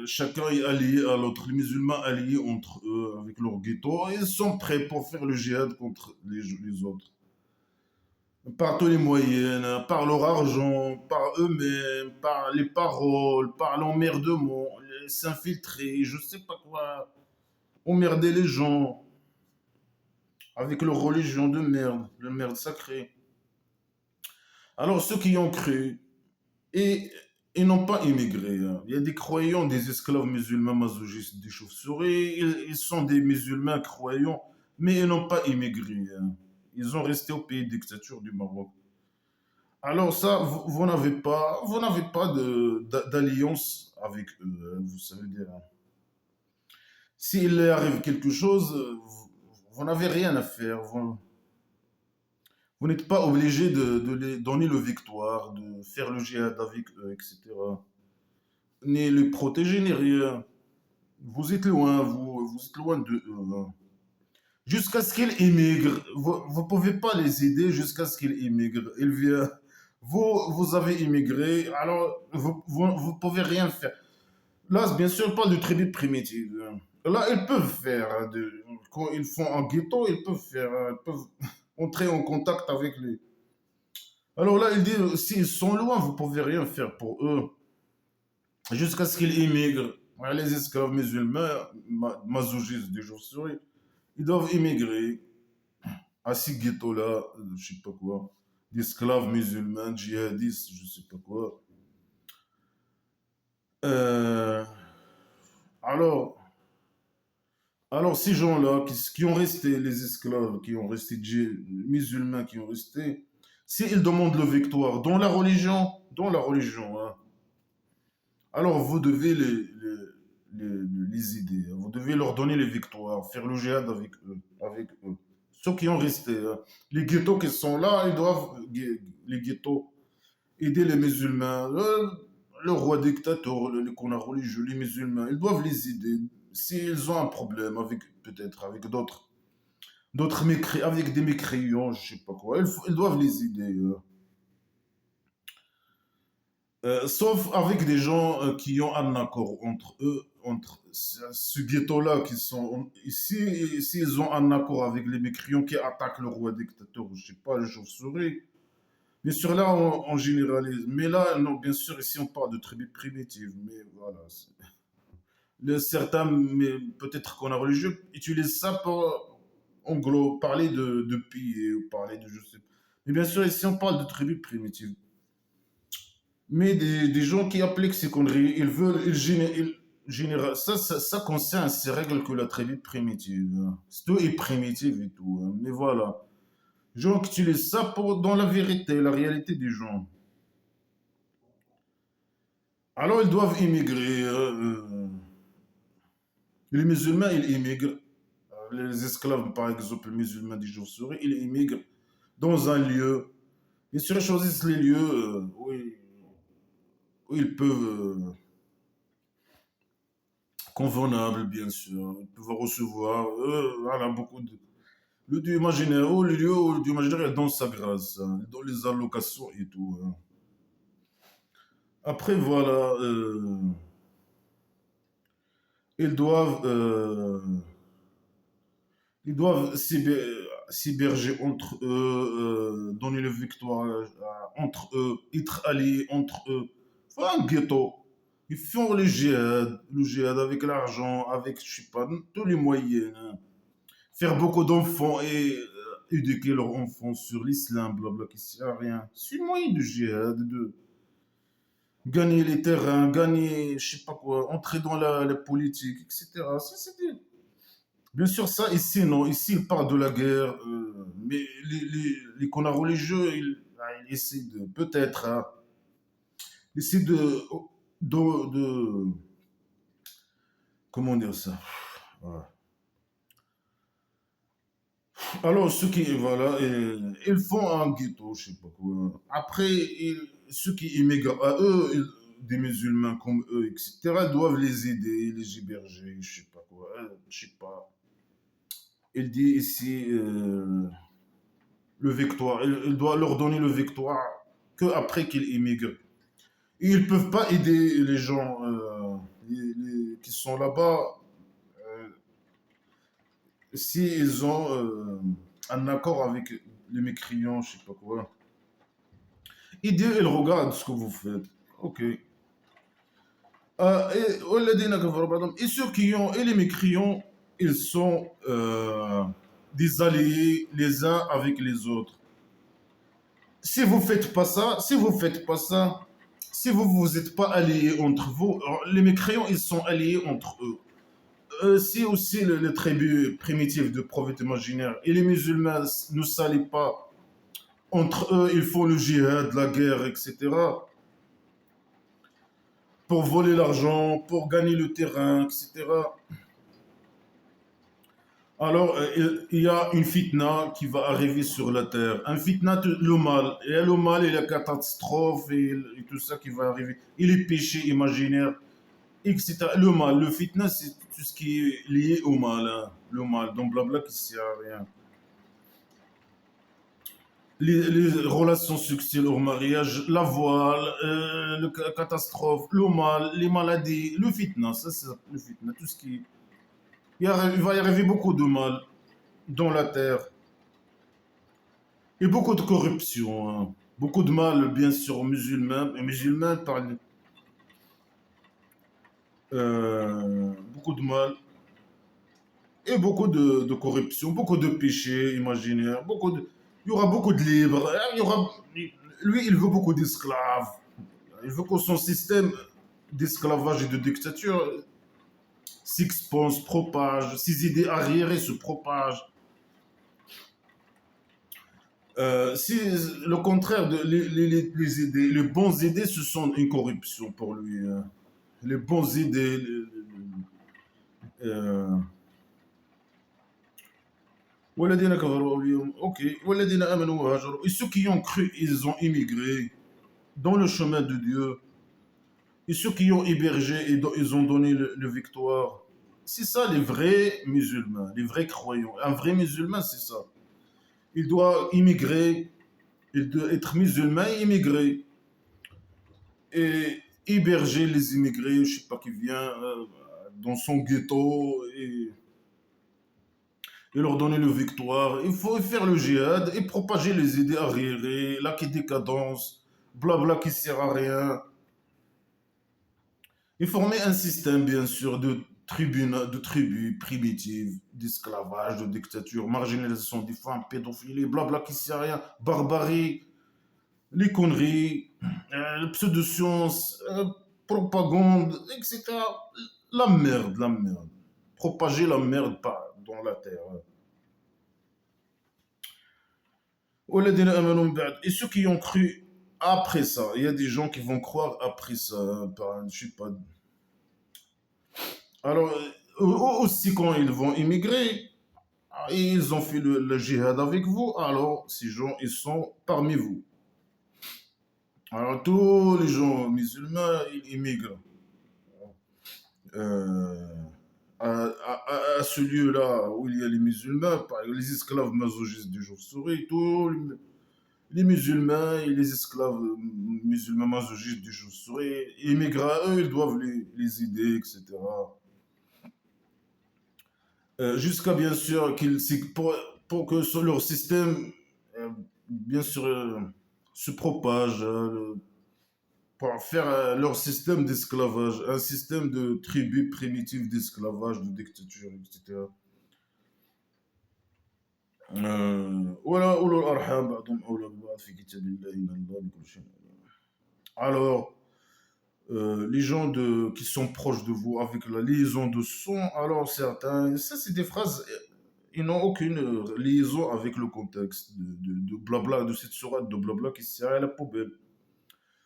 Chacun est allié à l'autre. Les musulmans alliés entre eux avec leur ghetto, ils sont prêts pour faire le djihad contre les autres. Par tous les moyens, hein, par leur argent, par eux-mêmes, par les paroles, par l'emmerdement, s'infiltrer, je sais pas quoi, emmerder les gens avec leur religion de merde sacrée. Alors ceux qui ont cru et, et n'ont pas immigré, hein. Il y a des croyants, des esclaves musulmans masochistes, des chauves-souris. Ils sont des musulmans croyants, mais ils n'ont pas immigré, hein. Ils ont resté au pays de dictature du Maroc. Alors ça, vous n'avez pas d'alliance avec eux, hein, vous savez dire, hein. S'il leur arrive quelque chose, vous n'avez rien à faire. Vous n'êtes pas obligé de les donner le victoire, de faire le djihad avec eux, etc. Ni les protéger, ni rien. Vous êtes loin, vous êtes loin de eux, hein. Jusqu'à ce qu'ils immigrent. Vous ne pouvez pas les aider jusqu'à ce qu'ils immigrent. Ils viennent. Vous avez immigré, alors vous pouvez rien faire. Là, bien sûr, pas de tribus primitives, hein. Là, ils peuvent faire, hein, quand ils font un ghetto, ils peuvent faire, hein, ils peuvent entrer en contact avec les. Alors là, ils disent, s'ils sont loin, vous pouvez rien faire pour eux. Jusqu'à ce qu'ils immigrent. Ouais, les esclaves musulmans, masochistes des chauves-souris, ils doivent immigrer à ces ghettos-là, je sais pas quoi, d'esclaves musulmans, djihadistes, je sais pas quoi. Euh, alors, alors ces gens-là qui ont resté, les esclaves, qui ont resté musulmans, qui ont resté, s'ils demandent le victoire dans la religion, hein, alors vous devez les aider, hein. Vous devez leur donner les victoires, faire le djihad avec eux, avec eux. Ceux qui ont resté, hein. Les ghettos qui sont là, ils doivent, les ghettos, aider les musulmans. Le roi dictateur, qu'on a religieux, les musulmans, ils doivent les aider. S'ils ont un problème avec, peut-être, avec avec des mécréants, je sais pas quoi, ils doivent les aider. Sauf avec des gens qui ont un accord entre eux, entre ce ghetto-là qui sont ici, s'ils ont un accord avec les mécréants qui attaquent le roi dictateur, je sais pas, les chauves-souris. Bien sûr, là, on généralise. Mais là, non, bien sûr, ici, on parle de tribus primitives. Mais voilà. Certains, mais peut-être qu'on a religieux, utilisent ça pour parler de pays ou parler de je sais pas. Mais bien sûr, ici, on parle de tribus primitives. Mais des gens qui appliquent ces conneries, ils veulent, Ça concerne ces règles que la tribu primitive, hein. Tout est primitif et tout, hein. Mais voilà. Les gens qui utilisent ça pour, dans la vérité, la réalité des gens. Alors ils doivent immigrer. Les musulmans, ils immigrent. Les esclaves, par exemple, les musulmans des chauves-souris, ils immigrent dans un lieu. Ils se choisissent les lieux où ils peuvent, convenables, bien sûr. Ils peuvent recevoir voilà, beaucoup de. Le Dieu imaginaire, oh, le lieu où le Dieu imaginaire est dans sa grâce, hein, dans les allocations et tout, hein. Après, voilà, ils doivent, euh, ils doivent s'héberger entre eux, donner le victoire entre eux, être alliés entre eux. Faut un ghetto. Ils font le djihad avec l'argent, avec, je sais pas, tous les moyens, hein. Faire beaucoup d'enfants et éduquer leurs enfants sur l'islam, blabla, qui sert à rien. C'est le moyen du djihad, de gagner les terrains, gagner, je sais pas quoi, entrer dans la politique, etc. Ça, c'était. Bien sûr, ça, ici, non. Ici, il parle de la guerre, mais les connards religieux, ils essaient de, peut-être, hein, essaient de, comment dire ça? Voilà. Alors, ceux qui, voilà, ils font un ghetto, je sais pas quoi. Après, ceux qui immigrent à eux, des musulmans comme eux, etc., doivent les aider, les héberger, je sais pas quoi, je sais pas. Il dit ici, le victoire, il doit leur donner le victoire que après qu'ils immigrent. Et ils peuvent pas aider les gens qui sont là-bas euh, s'ils ont un accord avec les mécréants, je sais pas quoi. Ils regardent ce que vous faites. Ok. Et ceux qui ont, et les mécréants, ils sont des alliés les uns avec les autres. Si vous faites pas ça, si vous faites pas ça, si vous êtes pas alliés entre vous, alors, les mécréants, ils sont alliés entre eux. Si aussi le tribu primitif de prophète imaginaire et les musulmans ne s'allient pas entre eux, ils font le djihad, la guerre, etc. Pour voler l'argent, pour gagner le terrain, etc. Alors, il y a une fitna qui va arriver sur la terre. Un fitna, le mal. Et le mal et la catastrophe et tout ça qui va arriver. Et les péchés imaginaires, etc. Le mal, le fitna, c'est tout ce qui est lié au mal, hein. Le mal, donc blabla qui sert à rien. Les relations sexuelles au mariage, la voile, la catastrophe, le mal, les maladies, le fitna, ça c'est le fitna, tout ce qui. Il va y arriver beaucoup de mal dans la terre et beaucoup de corruption, hein. Beaucoup de mal, bien sûr, aux musulmans, et musulmans parlent beaucoup de mal et beaucoup de corruption, beaucoup de péchés imaginaires, il y aura beaucoup de libres, hein. Lui, il veut beaucoup d'esclaves. Il veut que son système d'esclavage et de dictature s'expanse, propage, ses idées arriérées se propagent. Si le contraire de les idées, les bonnes idées, ce sont une corruption pour lui, hein. Les bonnes idées, euh, والذين كفروا اليوم ok والذين آمنوا وهاجروا et ceux qui ont cru ils ont immigré dans le chemin de Dieu et ceux qui ont hébergé et ils ont donné le victoire, c'est ça les vrais musulmans, les vrais croyants. Un vrai musulman, c'est ça. Il doit immigrer, il doit être musulman et immigrer et héberger les immigrés, je sais pas qui vient dans son ghetto et leur donner le victoire. Il faut faire le djihad et propager les idées arriérées, la qui décadence, blabla qui sert à rien. Et former un système, bien sûr, de tribus primitives, d'esclavage, de dictature, marginalisation des femmes, pédophilie, blabla qui sert à rien, barbarie, les conneries, pseudo-sciences, propagande, etc. la merde, la merde. Propager la merde dans la terre. والذين آمنوا من بعد. Et ceux qui ont cru après ça, il y a des gens qui vont croire après ça, je sais pas. Alors, aussi quand ils vont immigrer, et ils ont fait le djihad avec vous, alors ces gens, ils sont parmi vous. Alors, tous les gens musulmans, ils immigrent euh, à ce lieu-là où il y a les musulmans, par exemple, les esclaves masochistes du chauve-souris, tous les musulmans et les esclaves musulmans masochistes du chauve-souris, ils immigrent à eux, ils doivent les aider, etc. Jusqu'à bien sûr pour que leur système, euh, bien sûr, se propage, pour faire leur système d'esclavage, un système de tribu primitive d'esclavage, de dictature, etc. ولا أولو الأرحام بعضهم أولى ببعض في كتاب الله إن الله بكل شيء عليم. Alors, les gens qui sont proches de vous avec la liaison de sang, alors certains, ça c'est des phrases, ils n'ont aucune liaison avec le contexte de blabla, de cette sourate de blabla qui sert à la poubelle.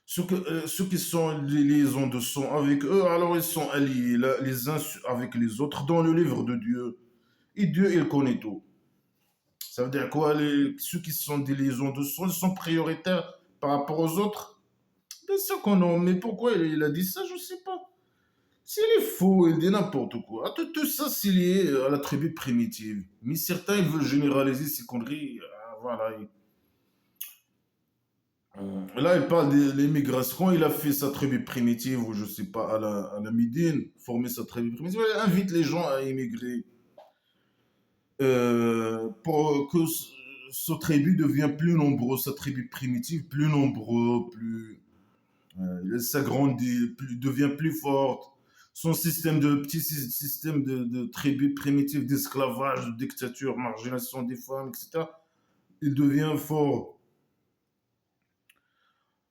Ceux qui sont les liaisons de sang avec eux, alors ils sont alliés les uns avec les autres dans le livre de Dieu. Et Dieu, il connaît tout. Ça veut dire quoi ceux qui sont des liaisons de sang, ils sont prioritaires par rapport aux autres. Bien sûr qu'on non, mais pourquoi il a dit ça, je ne sais pas. S'il est faux, il dit n'importe quoi. Tout ça, c'est lié à la tribu primitive. Mais certains, ils veulent généraliser ces conneries. Voilà. Là, il parle de l'immigration. Quand il a fait sa tribu primitive, ou je sais pas, à la Médine, former sa tribu primitive, il invite les gens à immigrer pour que ce tribu devienne plus nombreux, sa tribu primitive plus nombreux, il s'agrandit, devient plus forte. Son système de petit système de tribu primitive, d'esclavage, de dictature, marginalisation des femmes, etc. Il devient fort.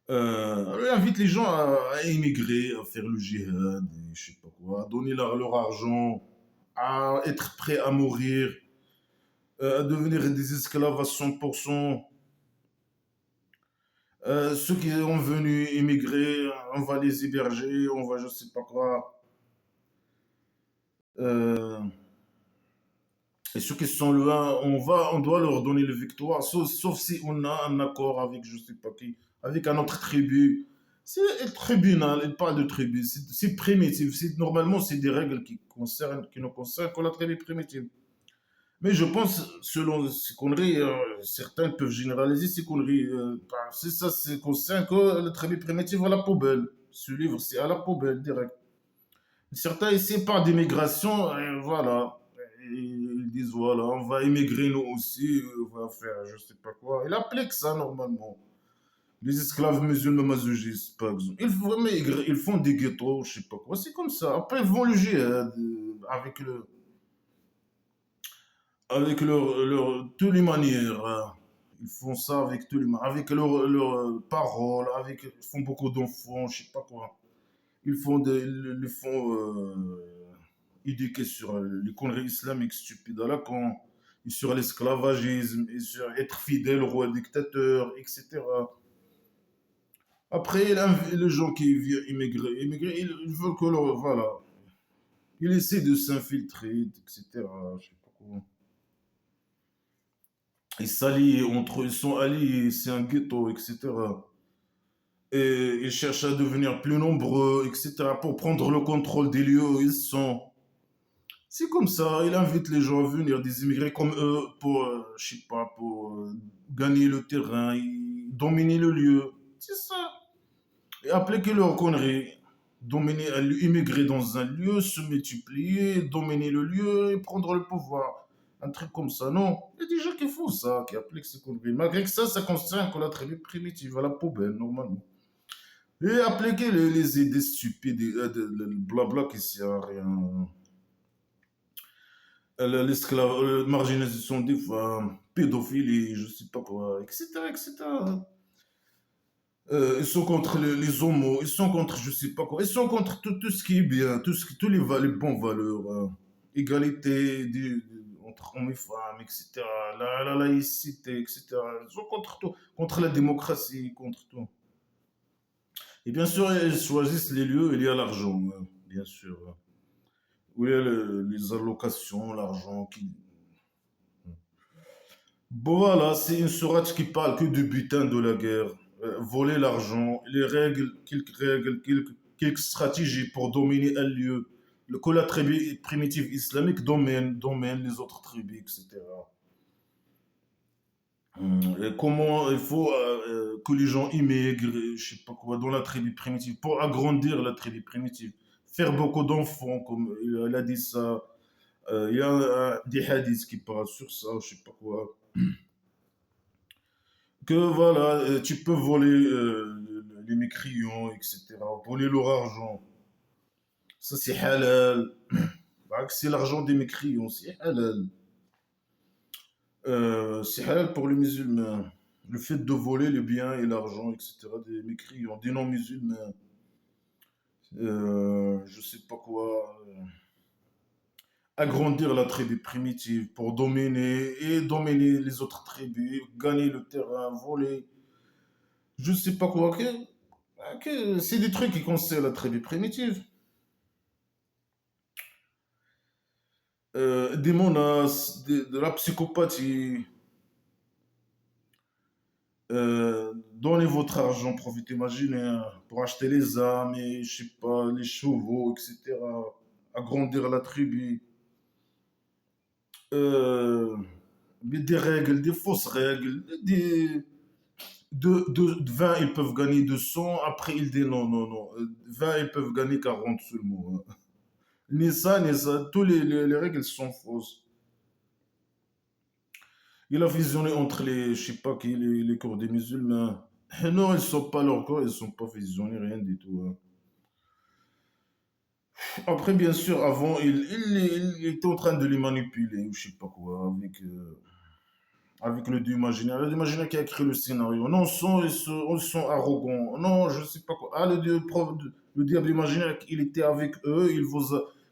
Il invite les gens à émigrer, à faire le djihad, et je sais pas quoi, à donner leur argent, à être prêt à mourir, à devenir des esclaves à 100%. Ceux qui sont venus immigrer, on va les héberger, on va je sais pas quoi. Euh, et ceux qui sont là, on doit leur donner la victoire, sauf si on a un accord avec je sais pas qui, avec un autre tribu. C'est un tribunal, il parle de tribu, c'est primitif. Normalement, c'est des règles qui ne concernent que la tribu primitive. Mais je pense, selon ces conneries, certains peuvent généraliser ces conneries. C'est ça, c'est concerne que la tribu primitive à la poubelle. Ce livre, c'est à la poubelle, direct. Certains ici parlent d'immigration, et voilà. Et ils disent, voilà, on va immigrer nous aussi, on va faire je sais pas quoi. Il applique ça normalement. Les esclaves musulmans masochistes, par exemple. Ils font des ghettos, je sais pas quoi. C'est comme ça. Après, ils vont le djihad avec toutes les manières. Ils font ça avec tous les avec leurs paroles, ils font beaucoup d'enfants, je sais pas quoi. Ils font éduquer sur les conneries islamiques stupides à la con, et sur l'esclavagisme, et sur être fidèle au roi dictateur, etc. Après, les gens qui viennent immigrer, ils veulent que voilà, ils essaient de s'infiltrer, etc. Je sais pas comment. Ils s'allient entre eux, ils sont alliés, c'est un ghetto, etc. Et ils cherchent à devenir plus nombreux, etc. pour prendre le contrôle des lieux où ils sont. C'est comme ça, il invite les gens à venir, des immigrés comme eux, pour, je sais pas, pour gagner le terrain, dominer le lieu. C'est ça. Et appliquer leur conneries. Dominer, immigrer dans un lieu, se multiplier, dominer le lieu et prendre le pouvoir. Un truc comme ça, non. Il y a des gens qui font ça, qui appliquent ces conneries. Malgré que ça concerne que la tribu primitive, à la poubelle, normalement. Et appliquer les idées stupides, le blabla qui sert à rien. L'esclavage, marginalisation des femmes, pédophilie, je sais pas quoi, etc., etc. Ils sont contre les homos, ils sont contre je sais pas quoi, ils sont contre tout ce qui est bien, tous les bonnes valeurs, égalité entre hommes et femmes, etc. La laïcité, etc. Ils sont contre tout, contre la démocratie, contre tout. Et bien sûr, ils choisissent les lieux, il y a l'argent, bien sûr. Où il y a les allocations, l'argent qui. Bon, voilà, c'est une sourate qui parle que du butin de la guerre. Voler l'argent, les règles, quelques stratégies pour dominer un lieu. Que la tribu primitive islamique domine les autres tribus, etc. Et comment il faut que les gens immigrent, je sais pas quoi, dans la tribu primitive, pour agrandir la tribu primitive. Faire beaucoup d'enfants, comme il a dit ça. Il y a des hadiths qui parlent sur ça, je sais pas quoi. Que voilà, tu peux voler les mécrions, etc. Voler leur argent. Ça, c'est halal. Bah, c'est l'argent des mécrions, c'est halal. C'est halal pour les musulmans. Le fait de voler les biens et l'argent, etc. des mécrions, des non-musulmans. Je sais pas quoi. Agrandir la tribu primitive pour dominer et dominer les autres tribus, gagner le terrain, voler. Je sais pas quoi. C'est des trucs qui concernent la tribu primitive. Des menaces, de la psychopathie. Donnez votre argent, profitez, imaginez, hein, pour acheter les armes et, je sais pas, les chevaux, etc. Agrandir la tribu. Euh, des règles, des fausses règles. De 20, ils peuvent gagner 200. Après, ils disent non, non, non. 20, ils peuvent gagner 40 seulement, hein. Ni ça, ni ça. Toutes les règles sont fausses. Il a fusionné entre les, je sais pas qui, les corps des musulmans. Non, ils sont pas leurs corps, ils sont pas fusionnés, rien du tout, hein. Après, bien sûr, avant, il était en train de les manipuler, ou je sais pas quoi, avec le dieu imaginaire. Le dieu imaginaire qui a écrit le scénario. Non, ils sont arrogants. Non, je sais pas quoi. Ah, le diable imaginaire, il était avec eux,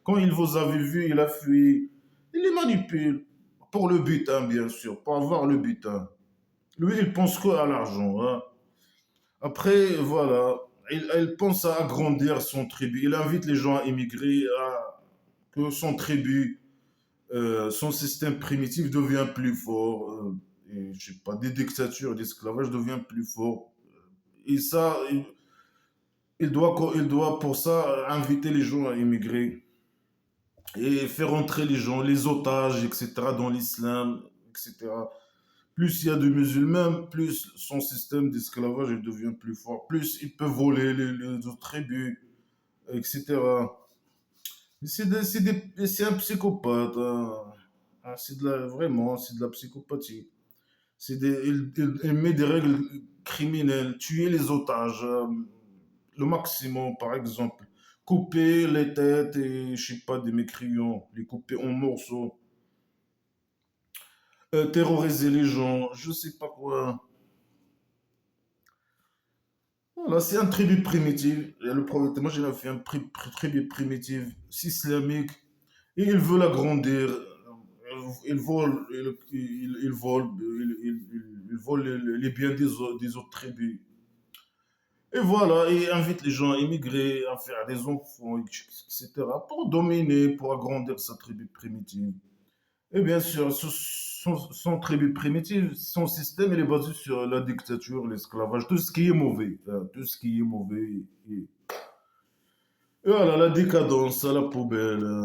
quand il vous avait vu, il a fui. Il les manipule. Pour le butin, bien sûr, pour avoir le butin. Lui, il pense que à l'argent, hein. Après, voilà, il pense à agrandir son tribu. Il invite les gens à immigrer, à que son tribu, son système primitif devient plus fort. Et, je sais pas, des dictatures, d'esclavage devient plus fort. Et ça, il doit pour ça inviter les gens à immigrer et faire entrer les gens, les otages, etc., dans l'islam, etc. Plus il y a de musulmans, plus son système d'esclavage il devient plus fort, plus il peut voler les autres tribus, etc. Mais c'est un psychopathe, hein. Ah, vraiment, c'est de la psychopathie. Il met des règles criminelles, tuer les otages, le maximum, par exemple. Couper les têtes et, je sais pas, des mécréants, les couper en morceaux, terroriser les gens, je sais pas quoi. Voilà, c'est un tribu primitif. Et le prophète, moi, j'ai fait un tribu primitif, islamique, et il veut l'agrandir. Il vole, il vole, il vole les biens des autres tribus. Et voilà, il invite les gens à immigrer, à faire des enfants, etc., pour dominer, pour agrandir sa tribu primitive. Et bien sûr, son tribu primitive, son système, il est basé sur la dictature, l'esclavage, tout ce qui est mauvais, hein, tout ce qui est mauvais. Et voilà, la décadence, à la poubelle, hein.